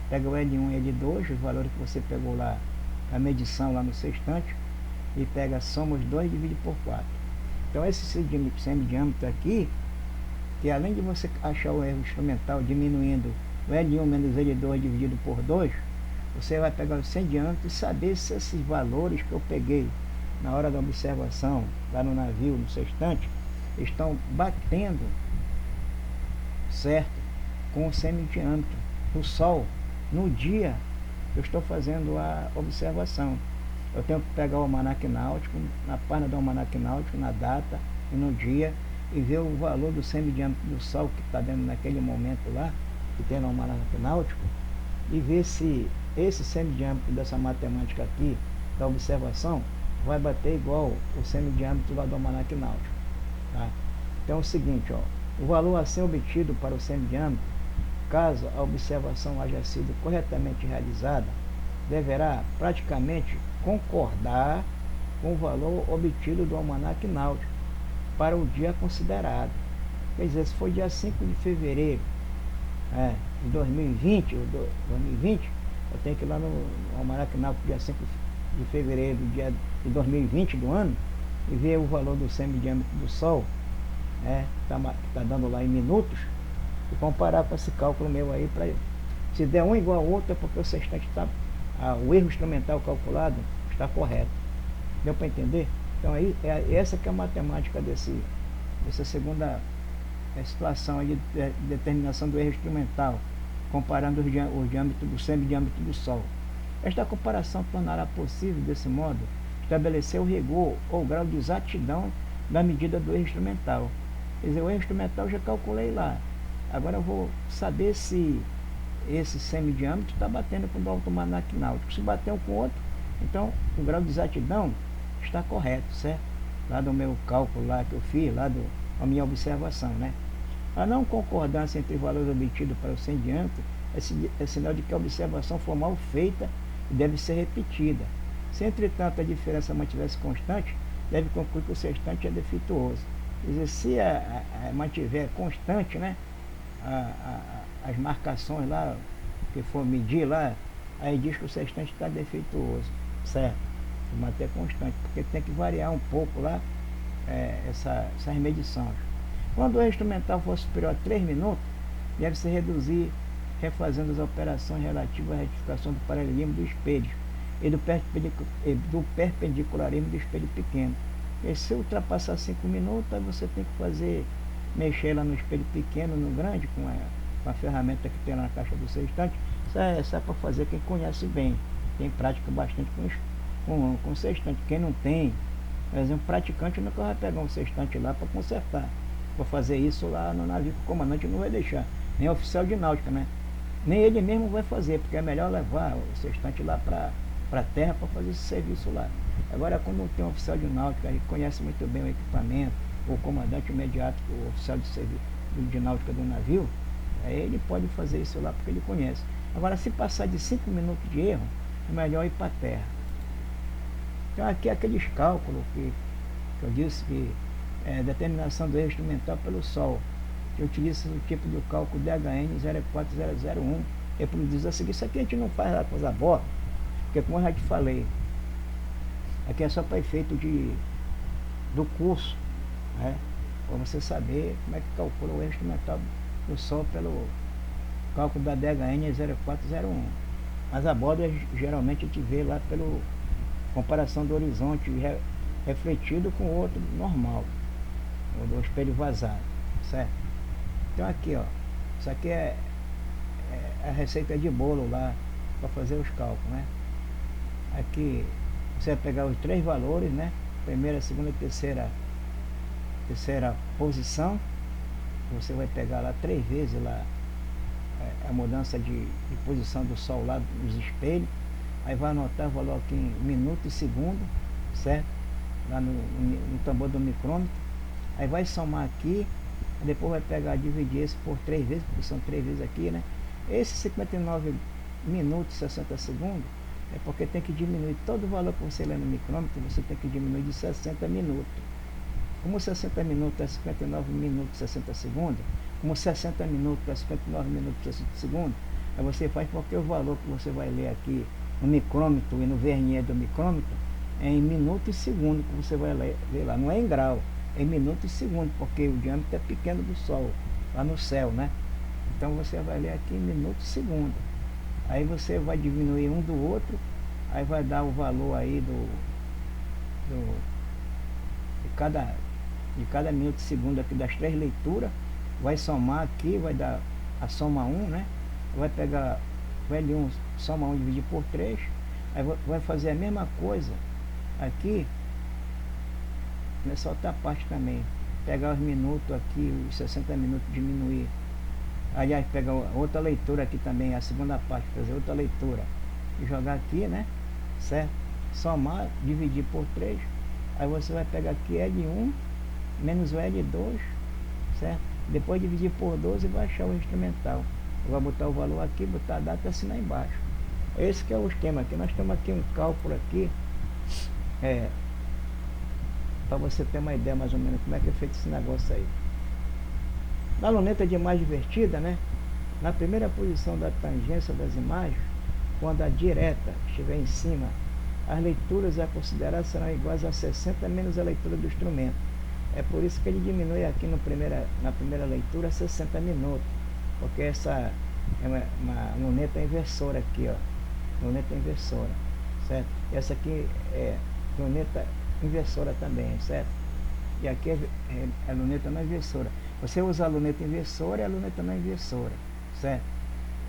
Speaker 1: pega o L1 e L2, os valores que você pegou lá, a medição lá no sextante, e pega, soma os dois e divide por 4. Então esse semidiâmetro aqui, que além de você achar o erro instrumental diminuindo o L1 menos L2 dividido por 2, você vai pegar o semidiâmetro e saber se esses valores que eu peguei na hora da observação, lá no navio, no sextante, estão batendo, certo, com o semidiâmetro do Sol no dia que eu estou fazendo a observação. Eu tenho que pegar o almanaque náutico, na página do almanaque náutico, na data e no dia, e ver o valor do semidiâmetro do Sol que está dentro naquele momento lá, que tem no almanaque náutico, e ver se esse semidiâmetro dessa matemática aqui, da observação, vai bater igual o semidiâmetro lá do almanaque náutico. Tá? Então é o seguinte, ó, o valor assim obtido para o semidiâmetro, caso a observação haja sido corretamente realizada, deverá praticamente concordar com o valor obtido do almanaque náutico para o dia considerado. Quer dizer, se for dia 5 de fevereiro de 2020, eu tenho que ir lá no almanaque náutico dia 5 de fevereiro de 2020 do ano e ver o valor do semidiâmetro do Sol, que está dando lá em minutos, e comparar com esse cálculo meu aí, se der um igual ao outro é porque o sextante está, o erro instrumental calculado está correto. Deu para entender? Então aí, essa que é a matemática dessa segunda situação aí de determinação do erro instrumental, comparando o diâmetro do semidiâmetro do Sol. Esta comparação tornará possível, desse modo, estabelecer o rigor ou grau de exatidão da medida do erro instrumental. Quer dizer, o erro instrumental eu já calculei lá. Agora eu vou saber se esse semidiâmetro está batendo com o do almanaque náutico. Se bater um com o outro, então o grau de exatidão está correto, certo? Lá do meu cálculo lá que eu fiz, lá da minha observação, né? A não concordância entre valores obtidos para o semidiâmetro é sinal de que a observação foi mal feita e deve ser repetida. Se, entretanto, a diferença mantiver-se constante, deve concluir que o sextante é defeituoso. Quer dizer, se mantiver constante, né, as marcações lá, que for medir lá, aí diz que o sextante está defeituoso, certo? Manter constante, porque tem que variar um pouco lá essas medições. Quando o instrumental for superior a 3 minutos, deve-se reduzir, refazendo as operações relativas à retificação do paralelismo do espelho e do perpendicularismo do espelho pequeno. E se ultrapassar 5 minutos, aí você tem que mexer lá no espelho pequeno, no grande, com a ferramenta que tem lá na caixa do sextante. Isso é para fazer quem conhece bem, quem pratica bastante com sextante. Quem não tem, por exemplo, praticante nunca vai pegar um sextante lá para consertar. Para fazer isso lá no navio, que o comandante não vai deixar, nem o oficial de náutica, né? Nem ele mesmo vai fazer, porque é melhor levar o sextante lá para a terra para fazer esse serviço lá. Agora, quando tem um oficial de náutica, ele conhece muito bem o equipamento, o comandante imediato, o oficial de náutica do navio, aí ele pode fazer isso lá porque ele conhece. Agora, se passar de 5 minutos de erro, é melhor ir para a terra. Então aqui é aqueles cálculos que eu disse que determinação do erro instrumental pelo Sol, que utiliza o tipo de cálculo DHN 04001, reproduz a seguir. Isso aqui a gente não faz lá com os abortos, porque como eu já te falei, aqui é só para efeito do curso, para você saber como é que calcula o erro instrumental do Sol pelo cálculo da DHN 0401. Mas a borda geralmente a gente vê lá pelo comparação do horizonte refletido com o outro normal, ou do espelho vazado, certo? Então aqui, ó, isso aqui é a receita de bolo lá para fazer os cálculos, né? Aqui você vai pegar os três valores, né? Primeira, segunda, terceira posição. Você vai pegar lá 3 vezes lá a mudança de posição do Sol lá nos espelhos. Aí vai anotar o valor aqui em minuto e segundo, certo? Lá no tambor do micrômetro. Aí vai somar aqui, depois vai pegar, dividir esse por 3 vezes, porque são 3 vezes aqui, né? Esse 59 minutos e 60 segundos é porque tem que diminuir todo o valor que você lê no micrômetro, você tem que diminuir de 60 minutos. Como 60 minutos é 59 minutos e 60 segundos, como 60 minutos é 59 minutos e 60 segundos, aí você faz porque o valor que você vai ler aqui no micrômetro e no vernier do micrômetro é em minuto e segundo que você vai ler lá, não é em grau, é em minuto e segundo, porque o diâmetro é pequeno do Sol, lá no céu, né? Então você vai ler aqui em minuto e segundo. Aí você vai diminuir um do outro, aí vai dar o valor aí de cada minuto e segundo aqui das 3 leituras, vai somar aqui, vai dar a soma 1, né? Vai pegar o L1, soma 1 dividir por 3, aí vai fazer a mesma coisa aqui nessa outra parte também, pegar os minutos aqui, os 60 minutos, diminuir. Aliás, pegar outra leitura aqui também, a segunda parte, fazer outra leitura e jogar aqui, né? Certo? Somar, dividir por 3. Aí você vai pegar aqui L1 menos o L2, certo? Depois dividir por 12 e vai achar o instrumental. Vai botar o valor aqui, botar a data e assinar embaixo. Esse que é o esquema aqui. Nós temos aqui um cálculo aqui, para você ter uma ideia mais ou menos como é que é feito esse negócio aí. Na luneta de imagem invertida, né? Na primeira posição da tangência das imagens, quando a direta estiver em cima, as leituras a considerar serão iguais a 60 menos a leitura do instrumento. É por isso que ele diminui aqui na primeira leitura 60 minutos, porque essa é uma luneta inversora aqui, ó, luneta inversora, certo? Essa aqui é luneta inversora também, certo? E aqui é a luneta não inversora. Você usa a luneta inversora e a luneta não inversora, certo?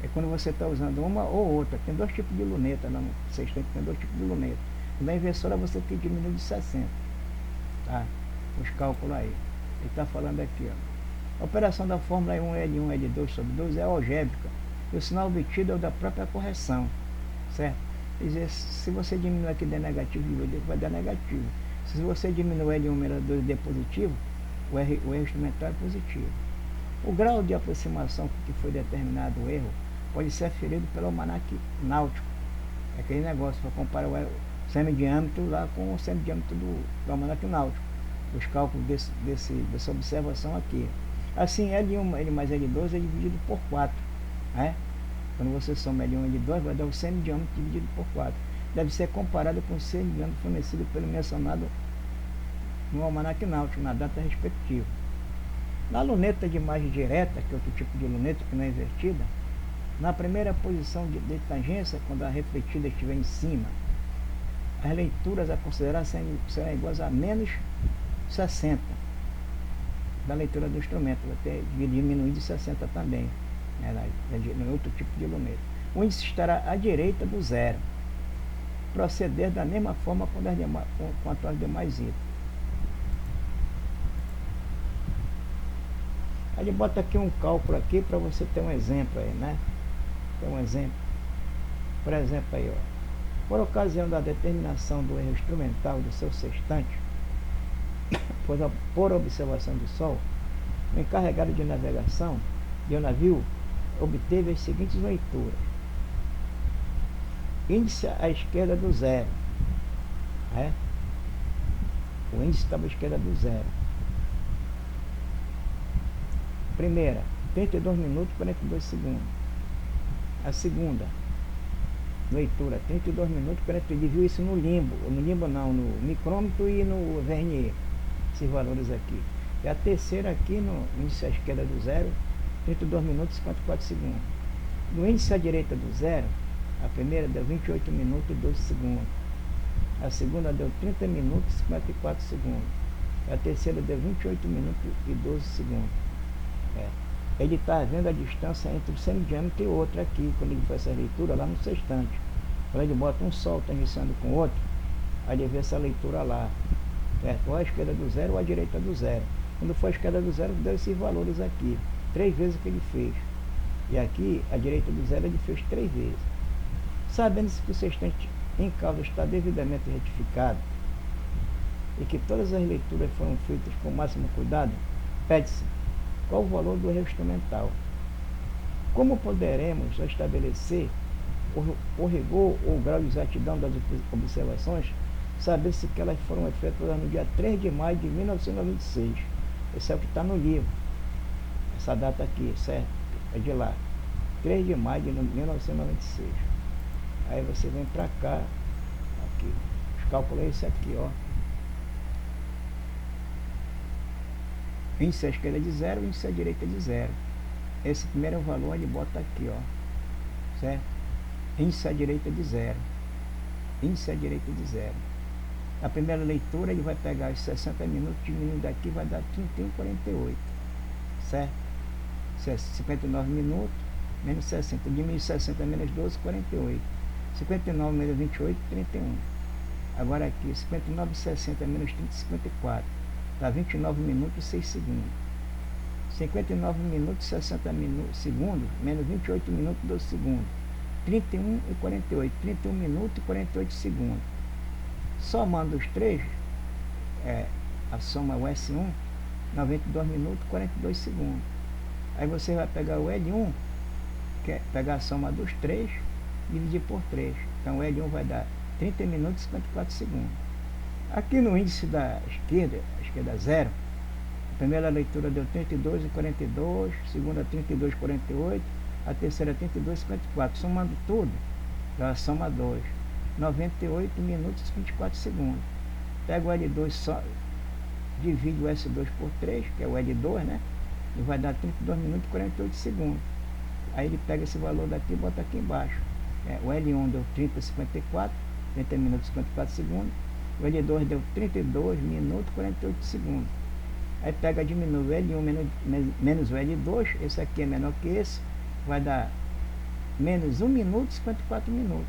Speaker 1: É quando você está usando uma ou outra. Tem 2 tipos de luneta, não, vocês têm que ter 2 tipos de luneta. Na inversora você tem que diminuir de 60, tá? Os cálculos aí. Ele está falando aqui, ó. A operação da fórmula E1, L1, L2 sobre 2 é algébrica. E o sinal obtido é o da própria correção, certo? Quer dizer, se você diminuir aqui de negativo, vai dar negativo. Se você diminuir L1 menos L2 de positivo, o erro instrumental é positivo. O grau de aproximação que foi determinado o erro pode ser aferido pelo almanaque náutico. É aquele negócio para comparar o semidiâmetro lá com o semidiâmetro do almanaque náutico. Os cálculos dessa observação aqui. Assim, L1 L mais L2 é dividido por 4. Né? Quando você soma L1 e L2, vai dar o semidiâmetro dividido por 4. Deve ser comparado com o semidiâmetro fornecido pelo mencionado no almanaque náutico, na data respectiva. Na luneta de imagem direta, que é outro tipo de luneta que não é invertida, na primeira posição de tangência, quando a refletida estiver em cima, as leituras a considerar serão iguais a menos 60 da leitura do instrumento, vai ter diminuir de 60 também, né, no outro tipo de luneta. O índice estará à direita do zero. Proceder da mesma forma quanto as demais itens. Aí ele bota aqui um cálculo aqui para você ter um exemplo aí, né? Tem um exemplo. Por exemplo aí, ó. Por ocasião da determinação do erro instrumental do seu sextante, por observação do Sol, o encarregado de navegação de um navio obteve as seguintes leituras. Índice à esquerda do zero. Né? O índice estava à esquerda do zero. Primeira, 32 minutos e 42 segundos. A segunda leitura, 32 minutos e 42. Ele viu isso no limbo. No limbo não, no micrômetro e no vernier. Esses valores aqui. E a terceira aqui, no índice à esquerda do zero, 32 minutos e 54 segundos. No índice à direita do zero, a primeira deu 28 minutos e 12 segundos. A segunda deu 30 minutos e 54 segundos. A terceira deu 28 minutos e 12 segundos. Ele está vendo a distância entre o semidiâmetro e outro aqui, quando ele faz essa leitura lá no sextante. Quando ele bota um sol tangenciando com o outro, aí ele vê essa leitura lá. Ou a esquerda do zero ou a direita do zero. Quando for a esquerda do zero, deu esses valores aqui. 3 vezes que ele fez. E aqui, a direita do zero, ele fez 3 vezes. Sabendo-se que o sextante em causa está devidamente retificado e que todas as leituras foram feitas com o máximo cuidado, pede-se qual o valor do erro instrumental. Como poderemos estabelecer o rigor ou o grau de exatidão das observações, saber-se que elas foram efetuadas no dia 3 de maio de 1926. Esse é o que está no livro. Essa data aqui, certo? É de lá. 3 de maio de 1996. Aí você vem para cá. Aqui. Os cálculos é esse aqui, ó. Índice à esquerda de 0, índice à direita de 0. Esse primeiro valor ele bota aqui, ó. Certo? Índice à direita de 0. Índice à direita de 0. A primeira leitura ele vai pegar os 60 minutos, diminuindo daqui, vai dar 31,48. Certo? 59 minutos, menos 60. Diminui 60 menos 12, 48. 59 menos 28, 31. Agora aqui, 59, 60 menos 30, 54. Dá 29 minutos e 6 segundos. 59 minutos e 60 segundos, menos 28 minutos e 12 segundos. 31 e 48. 31 minutos e 48 segundos. Somando os três, a soma é o S1, 92 minutos e 42 segundos. Aí você vai pegar o L1, que é pegar a soma dos três, dividir por 3. Então o L1 vai dar 30 minutos e 54 segundos. Aqui no índice da esquerda, a esquerda 0, a primeira leitura deu 32 e 42, a segunda 32 e 48, a terceira 32 e 54. Somando tudo, dá a soma 2. 98 minutos e 24 segundos. Pega o L2, só divide o S2 por 3, que é o L2, né? E vai dar 32 minutos e 48 segundos. Aí ele pega esse valor daqui e bota aqui embaixo. O L1 deu 30 e 54, 30 minutos e 54 segundos. O L2 deu 32 minutos e 48 segundos. Aí pega, diminui o L1 menos o L2, esse aqui é menor que esse, vai dar menos 1 minuto e 54 minutos.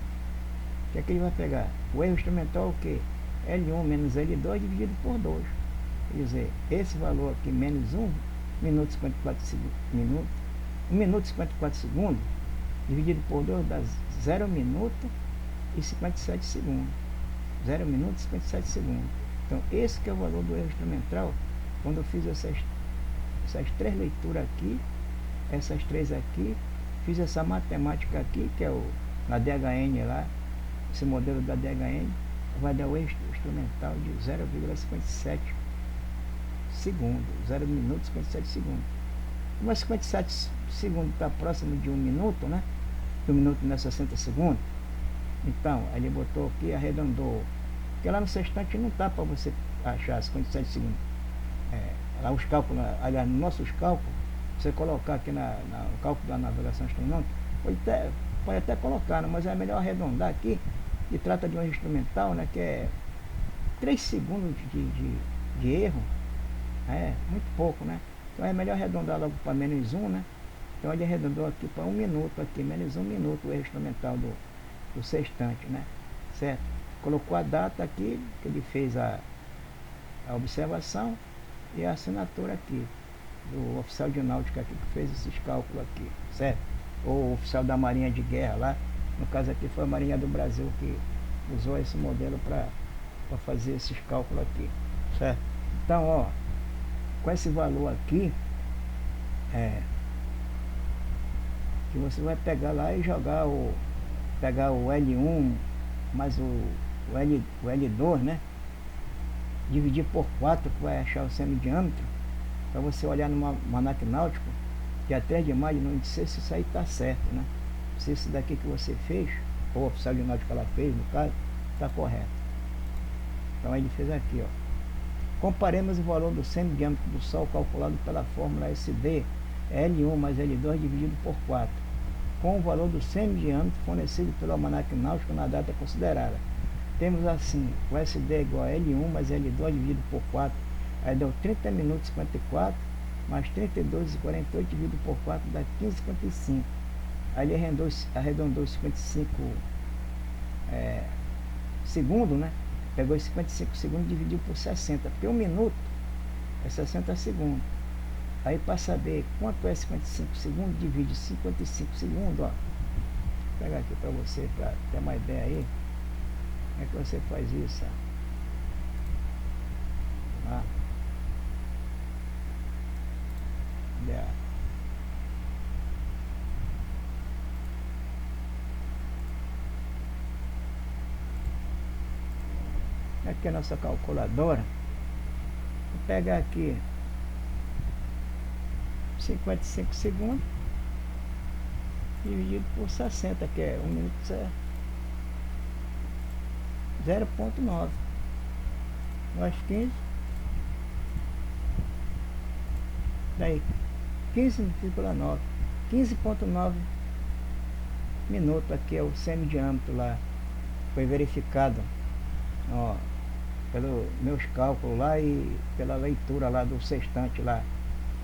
Speaker 1: O que é que ele vai pegar? O erro instrumental é o quê? L1 menos L2 dividido por 2. Quer dizer, esse valor aqui, menos 1 minuto e 54 segundos, 1 minuto e 54 segundos, dividido por 2 dá 0 minuto e 57 segundos. 0 minuto e 57 segundos. Então, esse que é o valor do erro instrumental, quando eu fiz essas 3 leituras aqui, essas 3 aqui, fiz essa matemática aqui, que é na DHN lá, esse modelo da DHN, vai dar o erro instrumental de 0,57 segundos, 0 minutos e 57 segundos. Mas 57 segundos está próximo de 1 minuto, né? 1 minuto não é 60 segundos. Então, ele botou aqui, arredondou. Porque lá no sextante não está para você achar 57 segundos. Lá os cálculos, aliás, nos nossos cálculos, você colocar aqui no cálculo da navegação astronômica, pode até colocar, mas é melhor arredondar aqui, que trata de um instrumental, né, que é 3 segundos de erro, muito pouco, né? Então é melhor arredondar logo para menos 1, né? Então ele arredondou aqui para 1 minuto, aqui, menos 1 minuto o erro instrumental do sextante, né? Certo? Colocou a data aqui, que ele fez a observação, e a assinatura aqui, do oficial de náutica aqui, que fez esses cálculos aqui, certo? Ou o oficial da Marinha de Guerra lá, no caso aqui foi a Marinha do Brasil que usou esse modelo para fazer esses cálculos aqui, certo? Então, ó, com esse valor aqui, que você vai pegar lá e jogar pegar o L1 mais o L2, né? Dividir por 4, que vai achar o semidiâmetro, para você olhar no almanaque náutico, dia 3 de maio, não sei se isso aí está certo, né? Se esse daqui que você fez, ou o oficial de náutica ela fez, no caso, está correto. Então ele fez aqui, ó. Comparemos o valor do semidiâmetro do Sol calculado pela fórmula SD L1 mais L2 dividido por 4, com o valor do semidiâmetro fornecido pelo almanaque náutico na data considerada. Temos assim, o SD é igual a L1 mais L2 dividido por 4, aí deu 30 minutos e 54, mais 32 e 48 dividido por 4 dá 15 e 55. Aí ele arredondou 55 segundos, né? Pegou os 55 segundos e dividiu por 60, porque 1 minuto é 60 segundos. Aí para saber quanto é 55 segundos, divide 55 segundos, ó. Vou pegar aqui para você, para ter uma ideia aí. Como é que você faz isso? Ó. Aqui é a nossa calculadora. Vou pegar aqui 55 segundos dividido por 60, que é 1 minuto 0,9 mais 15, daí 15,9, 15,9 minutos. Aqui é o semidiâmetro lá, foi verificado, ó, pelos meus cálculos lá e pela leitura lá do sextante lá.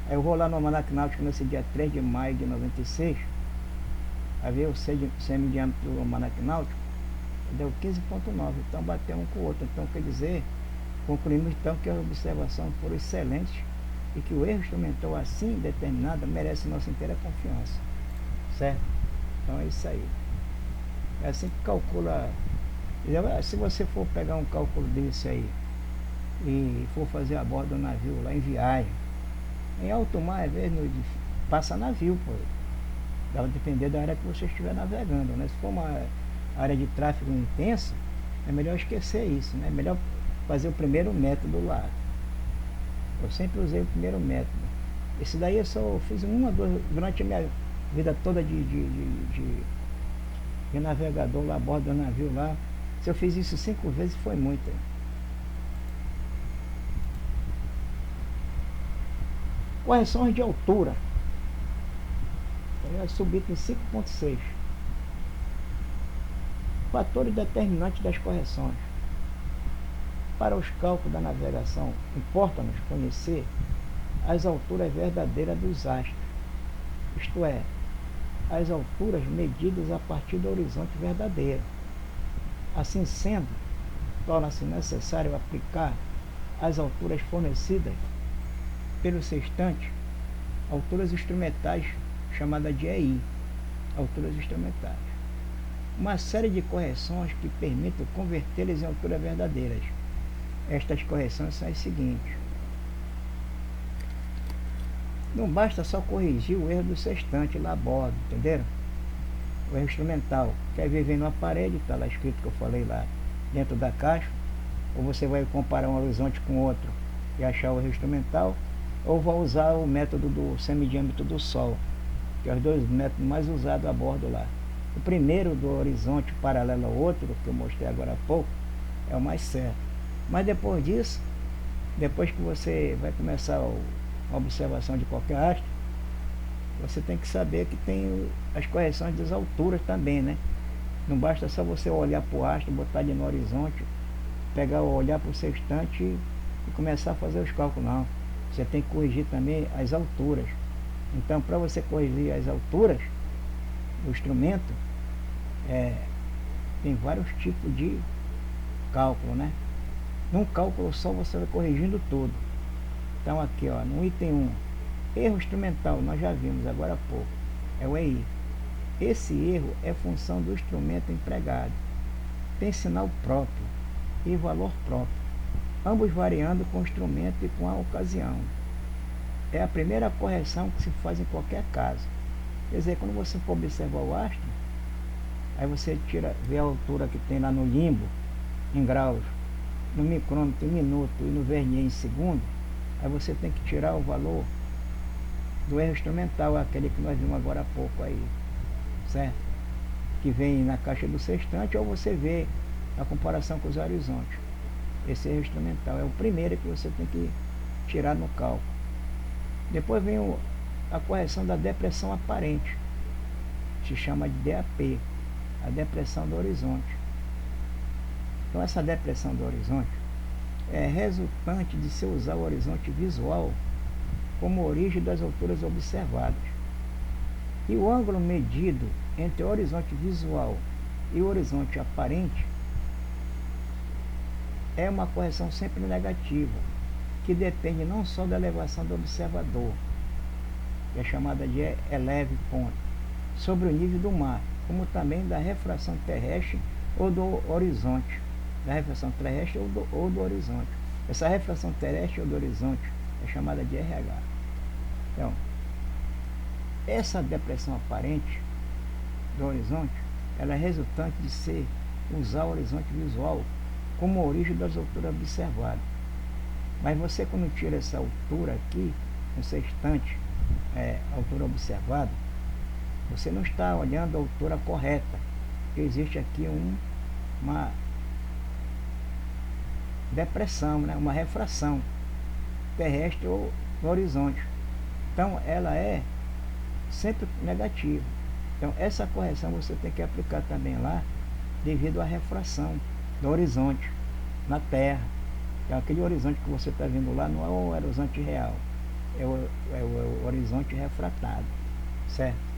Speaker 1: Aí eu vou lá no almanaque náutico nesse dia 3 de maio de 96, aí ver o semidiâmetro do almanaque náutico, deu 15,9, então bateu um com o outro. Então quer dizer, concluímos então que as observações foram excelentes e que o erro instrumental assim determinado merece nossa inteira confiança, certo? Então é isso aí, é assim que calcula. Se você for pegar um cálculo desse aí e for fazer a bordo do navio lá em viagem, em alto mar, às vezes passa navio, pô, vai depender da área que você estiver navegando, né? Se for uma área de tráfego intensa, é melhor esquecer isso, né? É melhor fazer o primeiro método lá. Eu sempre usei o primeiro método. Esse daí eu só fiz uma, duas, durante a minha vida toda de navegador lá a bordo do navio lá. Se eu fiz isso 5 vezes, foi muito. Correções de altura. Eu subi em 5,6. Fatores determinantes das correções. Para os cálculos da navegação, importa-nos conhecer as alturas verdadeiras dos astros, isto é, as alturas medidas a partir do horizonte verdadeiro. Assim sendo, torna-se necessário aplicar as alturas fornecidas pelo sextante, alturas instrumentais, chamada de EI, alturas instrumentais. Uma série de correções que permitem convertê-las em alturas verdadeiras. Estas correções são as seguintes. Não basta só corrigir o erro do sextante lá a bordo, entenderam? O erro instrumental, quer viver numa parede, está lá escrito que eu falei lá dentro da caixa, ou você vai comparar um horizonte com outro e achar o erro instrumental, ou vai usar o método do semidiâmetro do Sol, que é os dois métodos mais usados a bordo lá. O primeiro, do horizonte paralelo ao outro, que eu mostrei agora há pouco, é o mais certo. Mas depois disso, depois que você vai começar a observação de qualquer astro, você tem que saber que tem as correções das alturas também, né? Não basta só você olhar para o astro, botar ele no horizonte, olhar para o sextante e começar a fazer os cálculos, não. Você tem que corrigir também as alturas. Então, para você corrigir as alturas do instrumento, tem vários tipos de cálculo, né? Num cálculo só você vai corrigindo tudo. Então aqui, ó, no item 1, erro instrumental, nós já vimos agora há pouco, é o EI. Esse erro é função do instrumento empregado. Tem sinal próprio e valor próprio, ambos variando com o instrumento e com a ocasião. É a primeira correção que se faz em qualquer caso. Quer dizer, quando você for observar o astro, aí você vê a altura que tem lá no limbo, em graus, no micrômetro em minuto e no vernier em segundo, aí você tem que tirar o valor do erro instrumental, aquele que nós vimos agora há pouco aí, certo? Que vem na caixa do sextante, ou você vê a comparação com os horizontes. Esse erro instrumental é o primeiro que você tem que tirar no cálculo. Depois vem a correção da depressão aparente, se chama de DAP, a depressão do horizonte. Então essa depressão do horizonte é resultante de se usar o horizonte visual como origem das alturas observadas. E o ângulo medido entre o horizonte visual e o horizonte aparente é uma correção sempre negativa, que depende não só da elevação do observador, que é chamada de eleve ponto, sobre o nível do mar, como também da refração terrestre ou do horizonte, da refração terrestre ou do horizonte. Essa refração terrestre ou do horizonte é chamada de RH. Então, essa depressão aparente do horizonte, ela é resultante de se usar o horizonte visual como origem das alturas observadas. Mas você, quando tira essa altura aqui, no sextante, altura observada, você não está olhando a altura correta, porque existe aqui uma depressão, né? Uma refração terrestre ou no horizonte. Então ela é sempre negativa. Então essa correção você tem que aplicar também lá, devido à refração do horizonte na Terra. Então aquele horizonte que você está vendo lá não é o horizonte real, é o horizonte refratado, certo?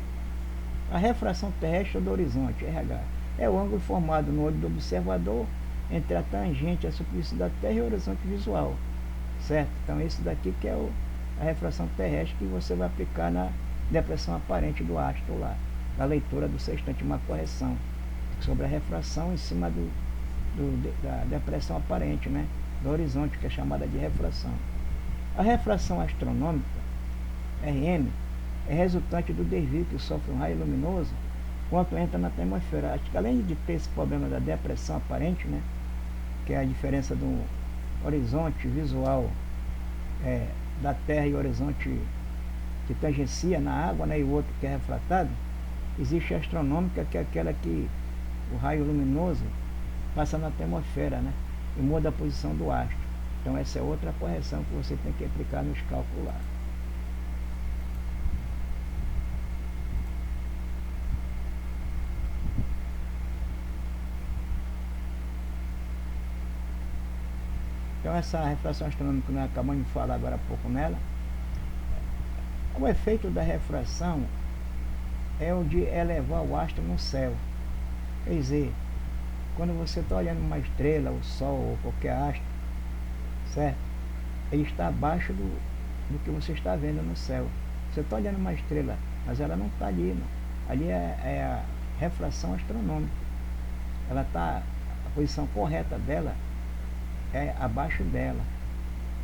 Speaker 1: A refração terrestre do horizonte, RH, é o ângulo formado no olho do observador entre a tangente à superfície da Terra e o horizonte visual, certo? Então esse daqui que é a refração terrestre que você vai aplicar na depressão aparente do astro lá, na leitura do sextante, uma correção sobre a refração em cima da depressão aparente, né? Do horizonte, que é chamada de refração. A refração astronômica, RM, é resultante do desvio que sofre um raio luminoso quando entra na atmosfera. Acho que além de ter esse problema da depressão aparente, né, que é a diferença do horizonte visual da Terra e o horizonte que tangencia na água, né, e o outro que é refratado, existe a astronômica, que é aquela que o raio luminoso passa na atmosfera, né, e muda a posição do astro. Então essa é outra correção que você tem que aplicar nos cálculos lá. Então essa refração astronômica que nós acabamos de falar agora há pouco nela, o efeito da refração é o de elevar o astro no céu. Quer dizer, quando você está olhando uma estrela, o Sol ou qualquer astro, certo? Ele está abaixo do que você está vendo no céu. Você está olhando uma estrela, mas ela não está ali, não. Ali é a refração astronômica. Ela está, a posição correta dela é abaixo dela,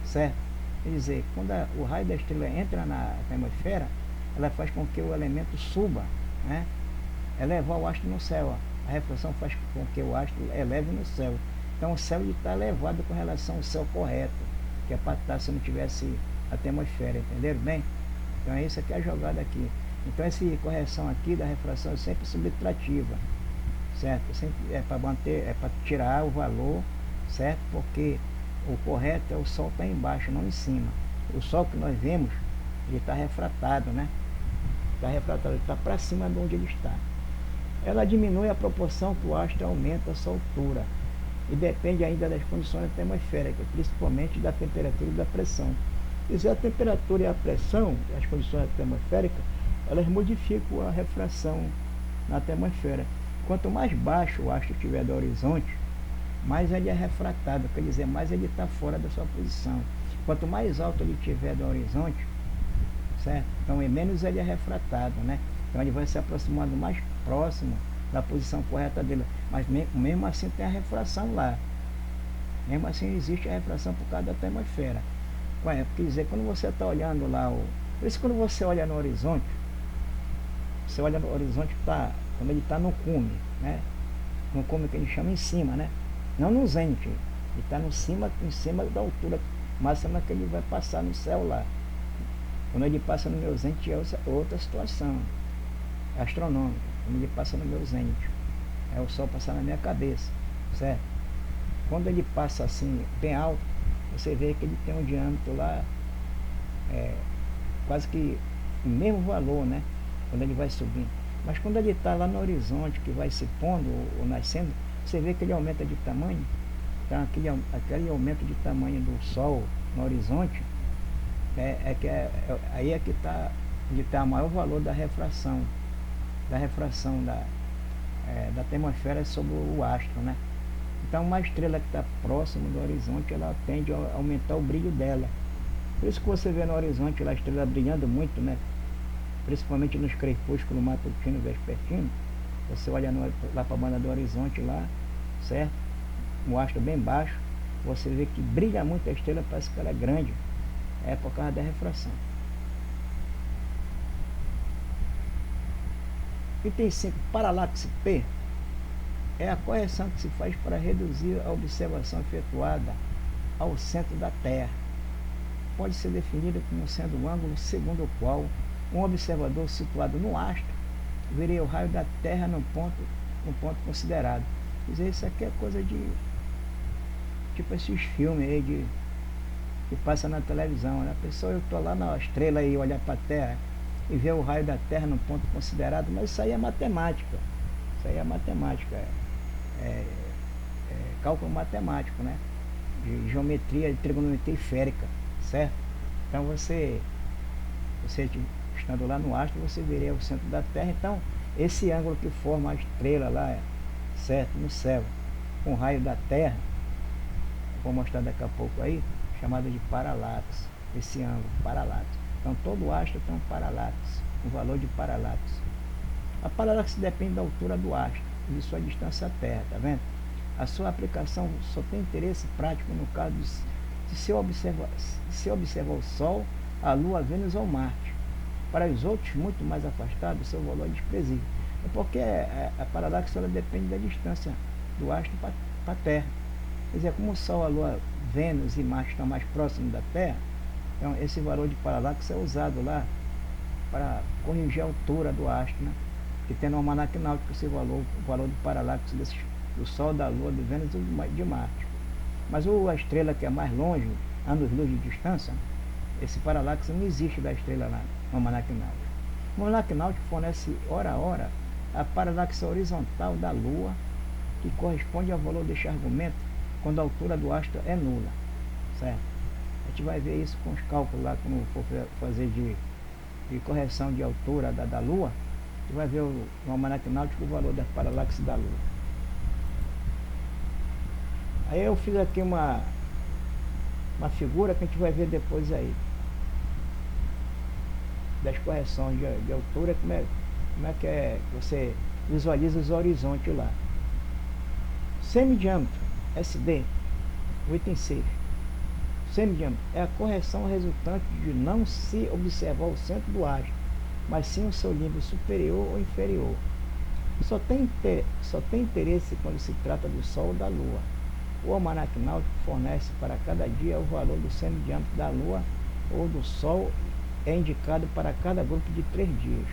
Speaker 1: certo? Quer dizer, quando o raio da estrela entra na atmosfera, ela faz com que o elemento suba, né? Elevar o astro no céu, ó. A refração faz com que o astro eleve no céu. Então o céu está elevado com relação ao céu correto, que é para estar se não tivesse atmosfera, entenderam bem? Então é isso aqui a jogada aqui. Então essa correção aqui da refração é sempre subtrativa, certo? É para manter, é para tirar o valor, certo? Porque o correto é o Sol estar embaixo, não em cima. O Sol que nós vemos, ele está refratado, né? Está refratado, ele está para cima de onde ele está. Ela diminui a proporção que o astro aumenta a sua altura e depende ainda das condições atmosféricas, principalmente da temperatura e da pressão. Quer dizer, a temperatura e a pressão, as condições atmosféricas, elas modificam a refração na atmosfera. Quanto mais baixo o astro estiver do horizonte, mais ele é refratado, quer dizer, mais ele está fora da sua posição. Quanto mais alto ele estiver do horizonte, certo? Então, menos ele é refratado, né? Então ele vai se aproximando mais próximo da posição correta dele. Mas mesmo assim tem a refração lá. Mesmo assim existe a refração por causa da atmosfera. Quer dizer, quando você está olhando lá, por isso quando você olha no horizonte, você olha no horizonte quando ele está no cume, né? No cume que a gente chama em cima, né? Não no zênite, ele está em cima da altura máxima que ele vai passar no céu lá. Quando ele passa no meu zênite é outra situação astronômica. Quando ele passa no meu zênite, é o Sol passar na minha cabeça, certo? Quando ele passa assim, bem alto, você vê que ele tem um diâmetro lá, quase que o mesmo valor, né? Quando ele vai subindo. Mas quando ele está lá no horizonte, que vai se pondo ou nascendo, você vê que ele aumenta de tamanho. Então aquele aumento de tamanho do Sol no horizonte, aí é que está onde está o maior valor da refração da atmosfera sobre o astro, né? Então uma estrela que está próxima do horizonte, ela tende a aumentar o brilho dela. Por isso que você vê no horizonte lá a estrela brilhando muito, né? Principalmente nos crepúsculos matutino e vespertino. Você olha lá para a banda do horizonte lá, certo? Um astro bem baixo, você vê que brilha muito a estrela, parece que ela é grande. É por causa da refração. Item 5, paralaxe P, é a correção que se faz para reduzir a observação efetuada ao centro da Terra. Pode ser definida como sendo o ângulo segundo o qual um observador situado no astro veria o raio da Terra no ponto considerado. Quer dizer, isso aqui é coisa de tipo esses filmes aí que passa na televisão, né? A pessoa, eu estou lá na estrela e olhar para a Terra e ver o raio da Terra no ponto considerado, mas isso aí é matemática. Isso aí é matemática, cálculo matemático, né? De geometria, de trigonometria esférica, certo? Então você estando lá no astro, você veria o centro da Terra. Então esse ângulo que forma a estrela lá, certo, no céu, com o raio da Terra, vou mostrar daqui a pouco aí, chamado de paralaxe, esse ângulo, paralaxe. Então todo astro tem um paralaxe, um valor de paralaxe. A paralaxe depende da altura do astro e de sua distância à Terra, tá vendo? A sua aplicação só tem interesse prático no caso de se observar o Sol, a Lua, Vênus ou Marte. Para os outros, muito mais afastados, seu valor é desprezível. É porque a paralaxe ela depende da distância do astro para a Terra. Quer dizer, como o Sol, a Lua, Vênus e Marte estão mais próximos da Terra, então esse valor de paralaxe é usado lá para corrigir a altura do astro, né? Que tem no almanaque náutico esse valor, o valor de paralaxe do Sol, da Lua, de Vênus e de Marte. Mas a estrela que é mais longe, anos-luz de distância, esse paralaxe não existe da estrela lá no almanaque náutico. O almanaque náutico fornece hora a hora a paralaxe horizontal da Lua, que corresponde ao valor deste argumento quando a altura do astro é nula, certo? A gente vai ver isso com os cálculos lá, quando for fazer de correção de altura da Lua. Você vai ver no almanaque náutico o valor da paralaxe da Lua. Aí eu fiz aqui uma figura que a gente vai ver depois aí, das correções de altura, como é que você visualiza os horizontes lá. Semidiâmetro, SD, o item 6. Semidiâmetro é a correção resultante de não se observar o centro do astro, mas sim o seu limbo superior ou inferior. Só tem interesse quando se trata do Sol ou da Lua. O almanaque náutico fornece para cada dia o valor do semidiâmetro da Lua ou do Sol, é indicado para cada grupo de 3 dias.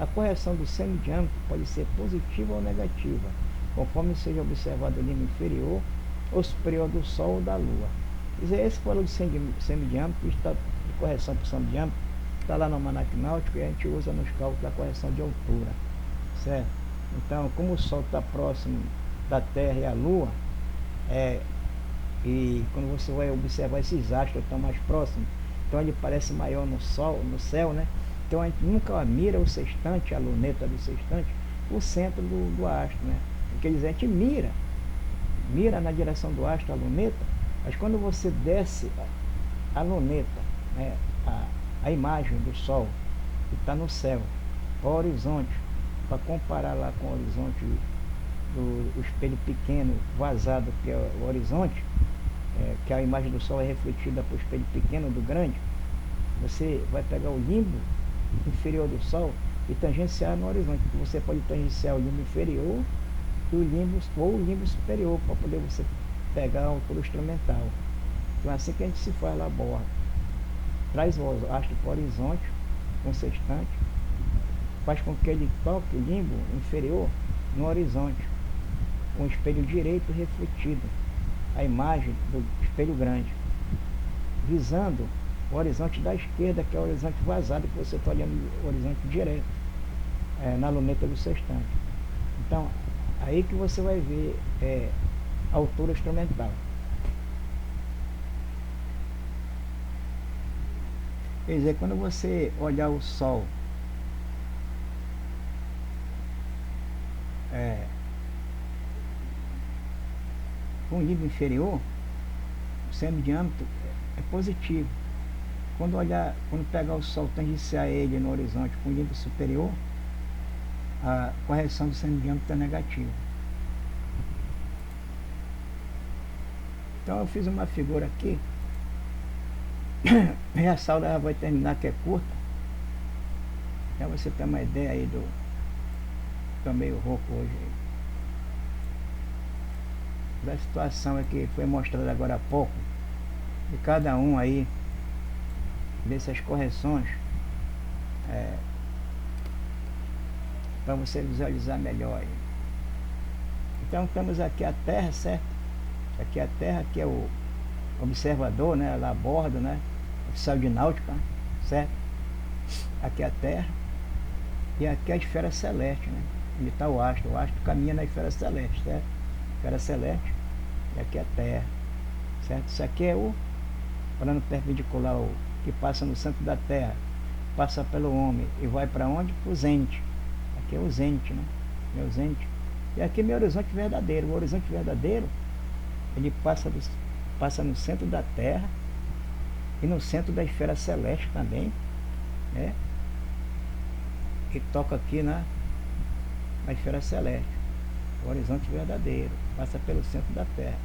Speaker 1: A correção do semidiâmetro pode ser positiva ou negativa, conforme seja observado o limbo inferior ou superior do Sol ou da Lua. Quer dizer, esse valor de semidiâmetro, de correção para o semidiâmetro, está lá no almanaque náutico e a gente usa nos cálculos da correção de altura, certo? Então, como o Sol está próximo da Terra e a Lua, e quando você vai observar esses astros estão mais próximos, então ele parece maior no céu, né? Então a gente nunca mira o sextante, a luneta do sextante, o centro do astro, né? Quer dizer, a gente mira na direção do astro a luneta, mas quando você desce a luneta, né, a imagem do Sol que está no céu, o horizonte, para comparar lá com o horizonte do espelho pequeno vazado, que é o horizonte, que a imagem do Sol é refletida para o espelho pequeno do grande, você vai pegar o limbo inferior do Sol e tangenciar no horizonte. Você pode tangenciar o limbo inferior e o limbo superior, para poder você pegar a altura instrumental. Então é assim que a gente se faz lá a borda. Traz o astro para o horizonte com o sextante, faz com que ele toque o limbo inferior no horizonte, com o espelho direito refletido, a imagem do espelho grande, visando o horizonte da esquerda, que é o horizonte vazado, que você está olhando o horizonte direto, na luneta do sextante. Então, aí que você vai ver a altura instrumental. Quer dizer, quando você olhar o Sol com o nível inferior, o semidiâmetro é positivo. Quando pegar o Sol, tangenciar ele no horizonte com o nível superior, a correção do semidiâmetro é negativa. Então eu fiz uma figura aqui, e a aula vai terminar, que é curta, para você ter uma ideia aí do... Estou meio rouco hoje aí. Da situação que foi mostrada agora há pouco, de cada um aí, dessas correções, para você visualizar melhor aí. Então temos aqui a Terra, certo? Aqui a Terra, aqui é o observador, né, lá a bordo, né, oficial de náutica, certo? Aqui a Terra, e aqui a esfera celeste, né, onde está o astro caminha na esfera celeste, certo? Esfera celeste, e aqui a Terra, certo? Isso aqui é o plano perpendicular, o que passa no centro da Terra, passa pelo homem e vai para onde? Para o zênite. Aqui é o zênite, né? Meu zênite. E aqui é meu horizonte verdadeiro. O horizonte verdadeiro, ele passa no centro da Terra e no centro da esfera celeste também, né? E toca aqui na esfera celeste. O horizonte verdadeiro passa pelo centro da Terra.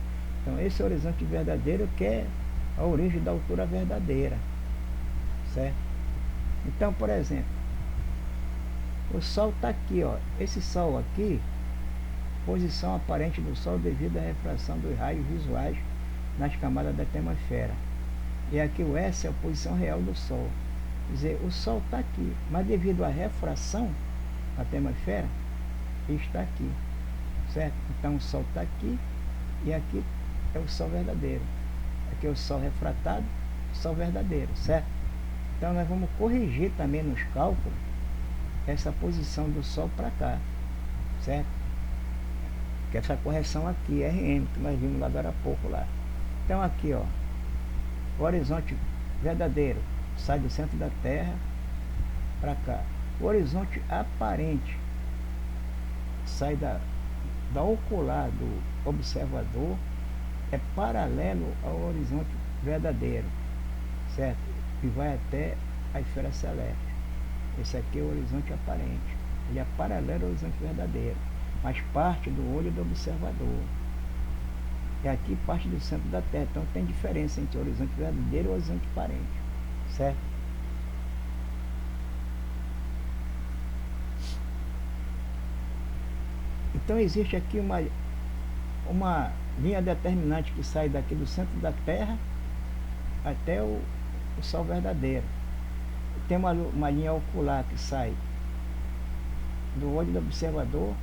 Speaker 1: Então esse horizonte verdadeiro que é a origem da altura verdadeira, certo? Então, por exemplo, o Sol está aqui, ó. Esse Sol aqui, posição aparente do Sol devido à refração dos raios visuais nas camadas da termosfera. E aqui o S é a posição real do Sol. Quer dizer, o Sol está aqui, mas devido à refração na termosfera, ele está aqui, certo? Então o Sol está aqui e aqui é o Sol verdadeiro. Aqui é o Sol refratado, o Sol verdadeiro, certo? Então nós vamos corrigir também nos cálculos essa posição do Sol para cá, certo? Que essa correção aqui, RM, que nós vimos lá agora há pouco lá. Então aqui, ó, o horizonte verdadeiro sai do centro da Terra para cá. O horizonte aparente sai da ocular do observador, é paralelo ao horizonte verdadeiro, certo? E vai até a esfera celeste. Esse aqui é o horizonte aparente. Ele é paralelo ao horizonte verdadeiro, mas parte do olho do observador. E aqui parte do centro da Terra. Então tem diferença entre o horizonte verdadeiro e o horizonte aparente, certo? Então existe aqui uma linha determinante que sai daqui do centro da Terra até o Sol verdadeiro. Tem uma linha ocular que sai do olho do observador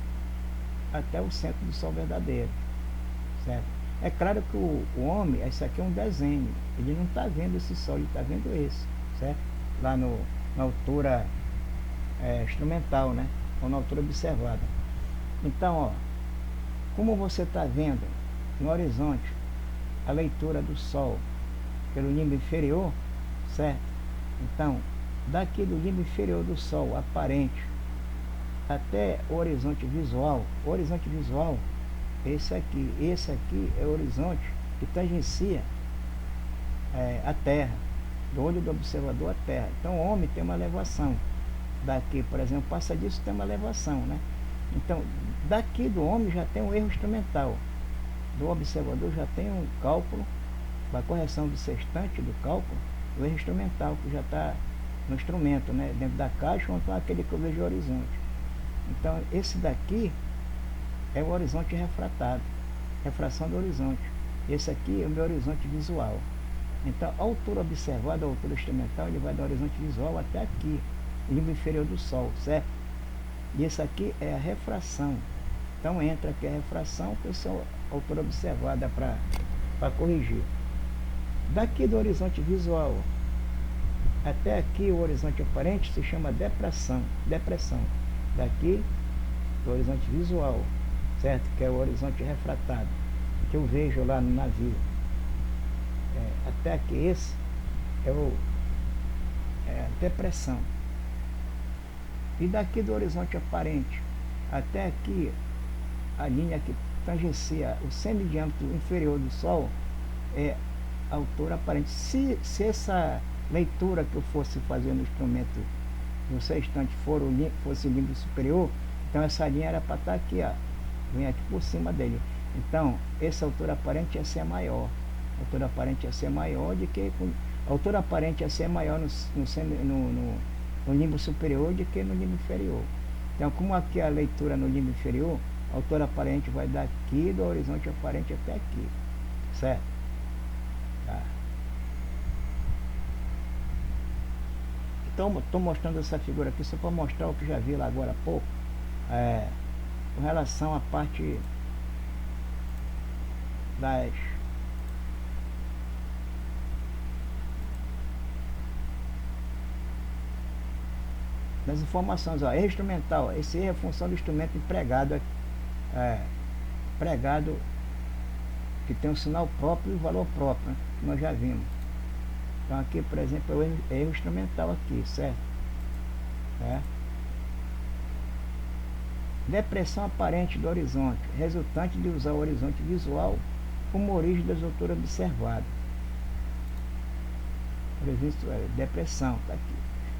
Speaker 1: até o centro do Sol verdadeiro, certo? É claro que o homem, isso aqui é um desenho, ele não está vendo esse Sol, ele está vendo esse, certo? Lá na altura instrumental, né? Ou na altura observada. Então, ó, como você está vendo no horizonte a leitura do Sol pelo limbo inferior, certo? Então, daqui do limbo inferior do Sol aparente até o horizonte visual, esse aqui é o horizonte que tangencia a Terra, do olho do observador à Terra. Então o homem tem uma elevação, daqui, por exemplo, passa disso, tem uma elevação, né? Então, daqui do homem já tem um erro instrumental, do observador já tem um cálculo, da correção do sextante do cálculo, o erro instrumental, que já está no instrumento, né? Dentro da caixa, ou então aquele que eu vejo o horizonte. Então, esse daqui é o horizonte refratado, refração do horizonte. Esse aqui é o meu horizonte visual. Então, a altura observada, a altura instrumental, ele vai do horizonte visual até aqui, o limbo inferior do Sol, certo? E esse aqui é a refração. Então, entra aqui a refração, que é a altura observada para corrigir. Daqui do horizonte visual Até aqui o horizonte aparente se chama depressão. Daqui do horizonte visual, certo? Que é o horizonte refratado, que eu vejo lá no navio. Até aqui esse é a depressão. E daqui do horizonte aparente até aqui, a linha que tangencia o semidiâmetro inferior do Sol é a altura aparente. Se essa leitura que eu fosse fazer no instrumento no sextante fosse o limbo superior, então essa linha era para estar aqui, ó, vem aqui por cima dele. Então, essa altura aparente ia ser maior. A altura aparente ia ser maior do que... A altura aparente ia ser maior no limbo superior do que no limbo inferior. Então, como aqui a leitura no limbo inferior, a altura aparente vai daqui do horizonte aparente até aqui, certo? Tá. Então, estou mostrando essa figura aqui só para mostrar o que já vi lá agora há pouco, com relação à parte das informações. Ó, instrumental, esse é a função do instrumento empregado, pregado, que tem um sinal próprio e valor próprio, né, que nós já vimos. Então aqui, por exemplo, é o erro instrumental aqui, certo? Depressão aparente do horizonte, resultante de usar o horizonte visual como origem das alturas observadas. Depressão, está aqui.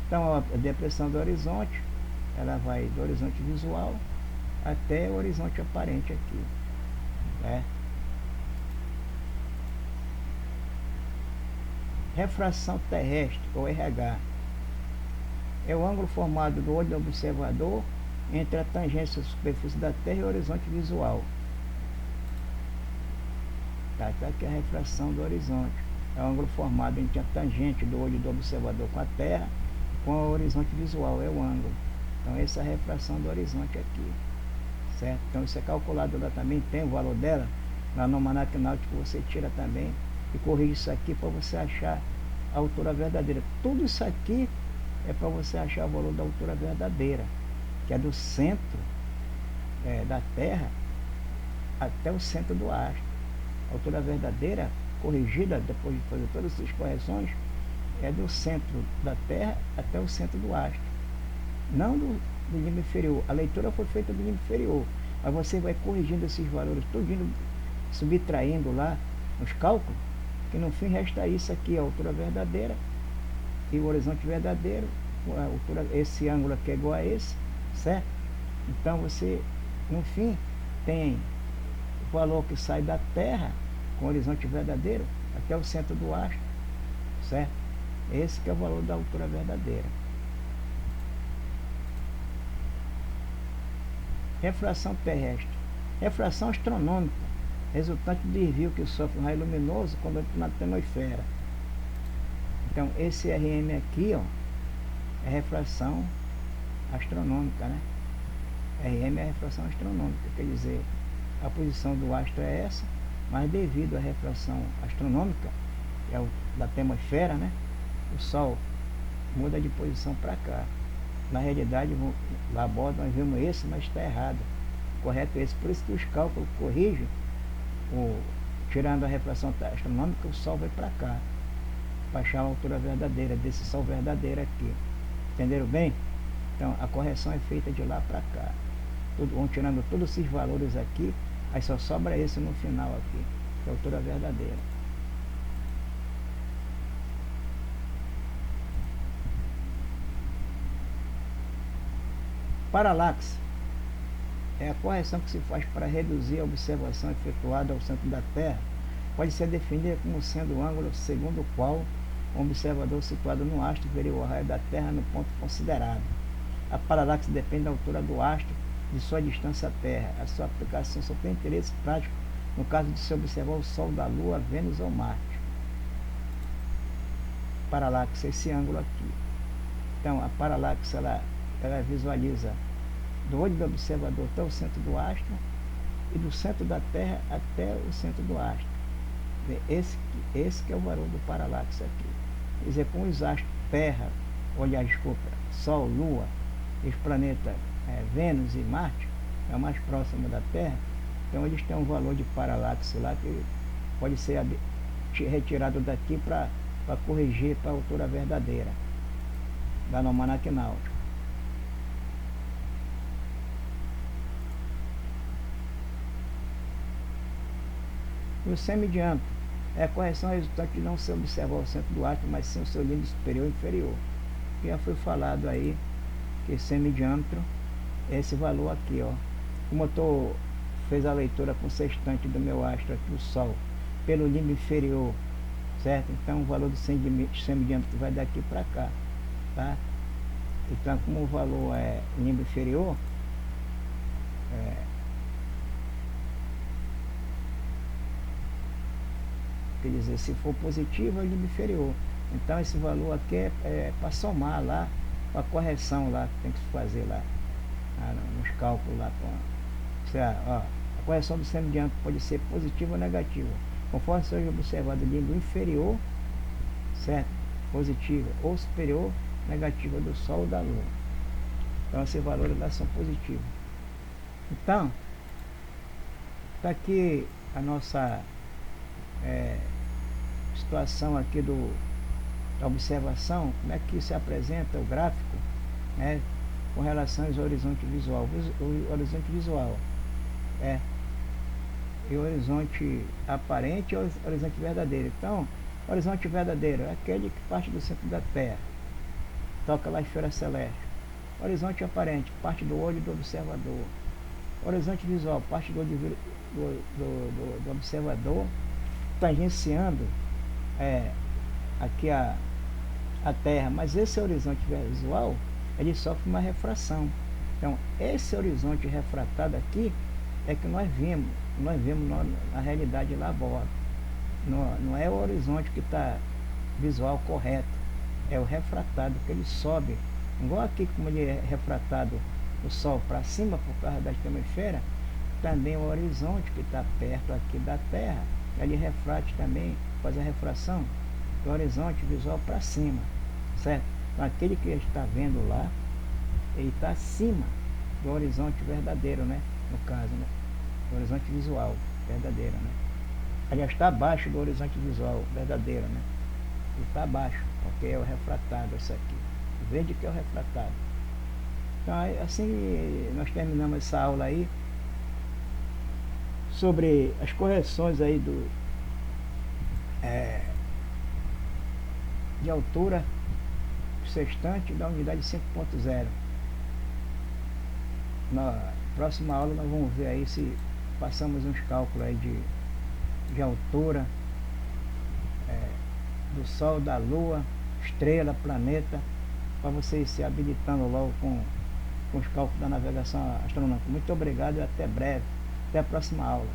Speaker 1: Então a depressão do horizonte, ela vai do horizonte visual até o horizonte aparente aqui, né? Refração terrestre, ou RH, é o ângulo formado do olho do observador entre a tangência da superfície da Terra e o horizonte visual. Tá aqui a refração do horizonte. É o ângulo formado entre a tangente do olho do observador com a Terra, com o horizonte visual, é o ângulo. Então essa é a refração do horizonte aqui, certo? Então isso é calculado lá também, tem o valor dela, lá no almanaque náutico você tira também e corrige isso aqui para você achar a altura verdadeira. Tudo isso aqui é para você achar o valor da altura verdadeira, que é do centro da Terra até o centro do astro. A altura verdadeira, corrigida depois de fazer todas essas correções, é do centro da Terra até o centro do astro, não do limbo inferior. A leitura foi feita do limbo inferior, mas você vai corrigindo esses valores, tudo subtraindo lá nos cálculos, que no fim resta isso aqui, a altura verdadeira e o horizonte verdadeiro, a altura, esse ângulo aqui é igual a esse, certo? Então você, no fim, tem o valor que sai da Terra com o horizonte verdadeiro até o centro do astro, certo? Esse que é o valor da altura verdadeira. Refração terrestre, refração astronômica, resultante do desvio que sofre um raio luminoso quando entra na atmosfera. Então esse RM aqui, ó, é refração astronômica, né? RM é refração astronômica, quer dizer, a posição do astro é essa, mas devido à refração astronômica, que é da atmosfera, né? O Sol muda de posição para cá. Na realidade, lá a bordo nós vemos esse, mas está errado. O correto é esse. Por isso que os cálculos corrigem, tirando a refração astronômica, o Sol vai para cá, para achar a altura verdadeira desse Sol verdadeiro aqui. Entenderam bem? Então a correção é feita de lá para cá. Vão tirando todos esses valores aqui, aí só sobra esse no final aqui, que é a altura verdadeira. Paralaxe é a correção que se faz para reduzir a observação efetuada ao centro da Terra. Pode ser definida como sendo o ângulo segundo o qual um observador situado no astro veria o raio da Terra no ponto considerado. A paralaxe depende da altura do astro de sua distância à Terra. A sua aplicação só tem interesse prático no caso de se observar o Sol, da Lua, Vênus ou Marte. Paralaxe é esse ângulo aqui. Então a paralaxe ela visualiza do olho do observador até o centro do astro e do centro da Terra até o centro do astro. Esse que é o valor do paralaxe aqui. Quer dizer, com os astros Terra, olha, desculpa, Sol, Lua, e os planetas Vênus e Marte, é o mais próximo da Terra, então eles têm um valor de paralaxe lá que pode ser retirado daqui para corrigir para a altura verdadeira da almanaque náutico. E o semidiâmetro é a correção resultante de não se observar o centro do astro, mas sim o seu limite superior e inferior. Já foi falado aí que semidiâmetro é esse valor aqui, ó. Como eu fez a leitura com o sextante do meu astro aqui, o Sol, pelo limbo inferior, certo? Então o valor do semidiâmetro vai daqui para cá, tá? Então como o valor é limbo inferior, quer dizer, se for positivo é o limbo inferior. Então esse valor aqui é para somar lá, a correção lá que tem que se fazer lá, nos cálculos lá. A correção do semidiâmetro pode ser positiva ou negativa, conforme seja observado o limbo inferior, certo? Positiva, ou superior, negativa do Sol ou da Lua. Então esses valores lá são positivos. Então, está aqui a nossa situação aqui da observação, como é que se apresenta o gráfico, né, com relação ao horizonte visual. O horizonte visual e o horizonte aparente e o horizonte verdadeiro. Então, o horizonte verdadeiro é aquele que parte do centro da Terra, toca lá a esfera celeste. O horizonte aparente parte do olho do observador. O horizonte visual parte do olho do observador, tangenciando aqui a Terra. Mas esse horizonte visual, ele sofre uma refração. Então esse horizonte refratado aqui é que nós vimos na realidade lá a bordo. Não é o horizonte que está visual correto, é o refratado, que ele sobe, igual aqui como ele é refratado o Sol para cima por causa da atmosfera, também o horizonte que está perto aqui da Terra, ele refrate também, faz a refração do horizonte visual para cima, certo? Então aquele que está vendo lá, ele está acima do horizonte verdadeiro, né? No caso, né? Do horizonte visual verdadeiro, né? Aliás, está abaixo do horizonte visual verdadeiro, né? Ele está abaixo, porque é o refratado, isso aqui. O verde que é o refratado. Então, assim nós terminamos essa aula aí sobre as correções aí de altura sextante da unidade 5.0. Na próxima aula nós vamos ver aí se passamos uns cálculos aí de altura do Sol, da Lua, estrela, planeta, para vocês se habilitando logo com os cálculos da navegação astronômica. Muito obrigado e até breve. Até a próxima aula.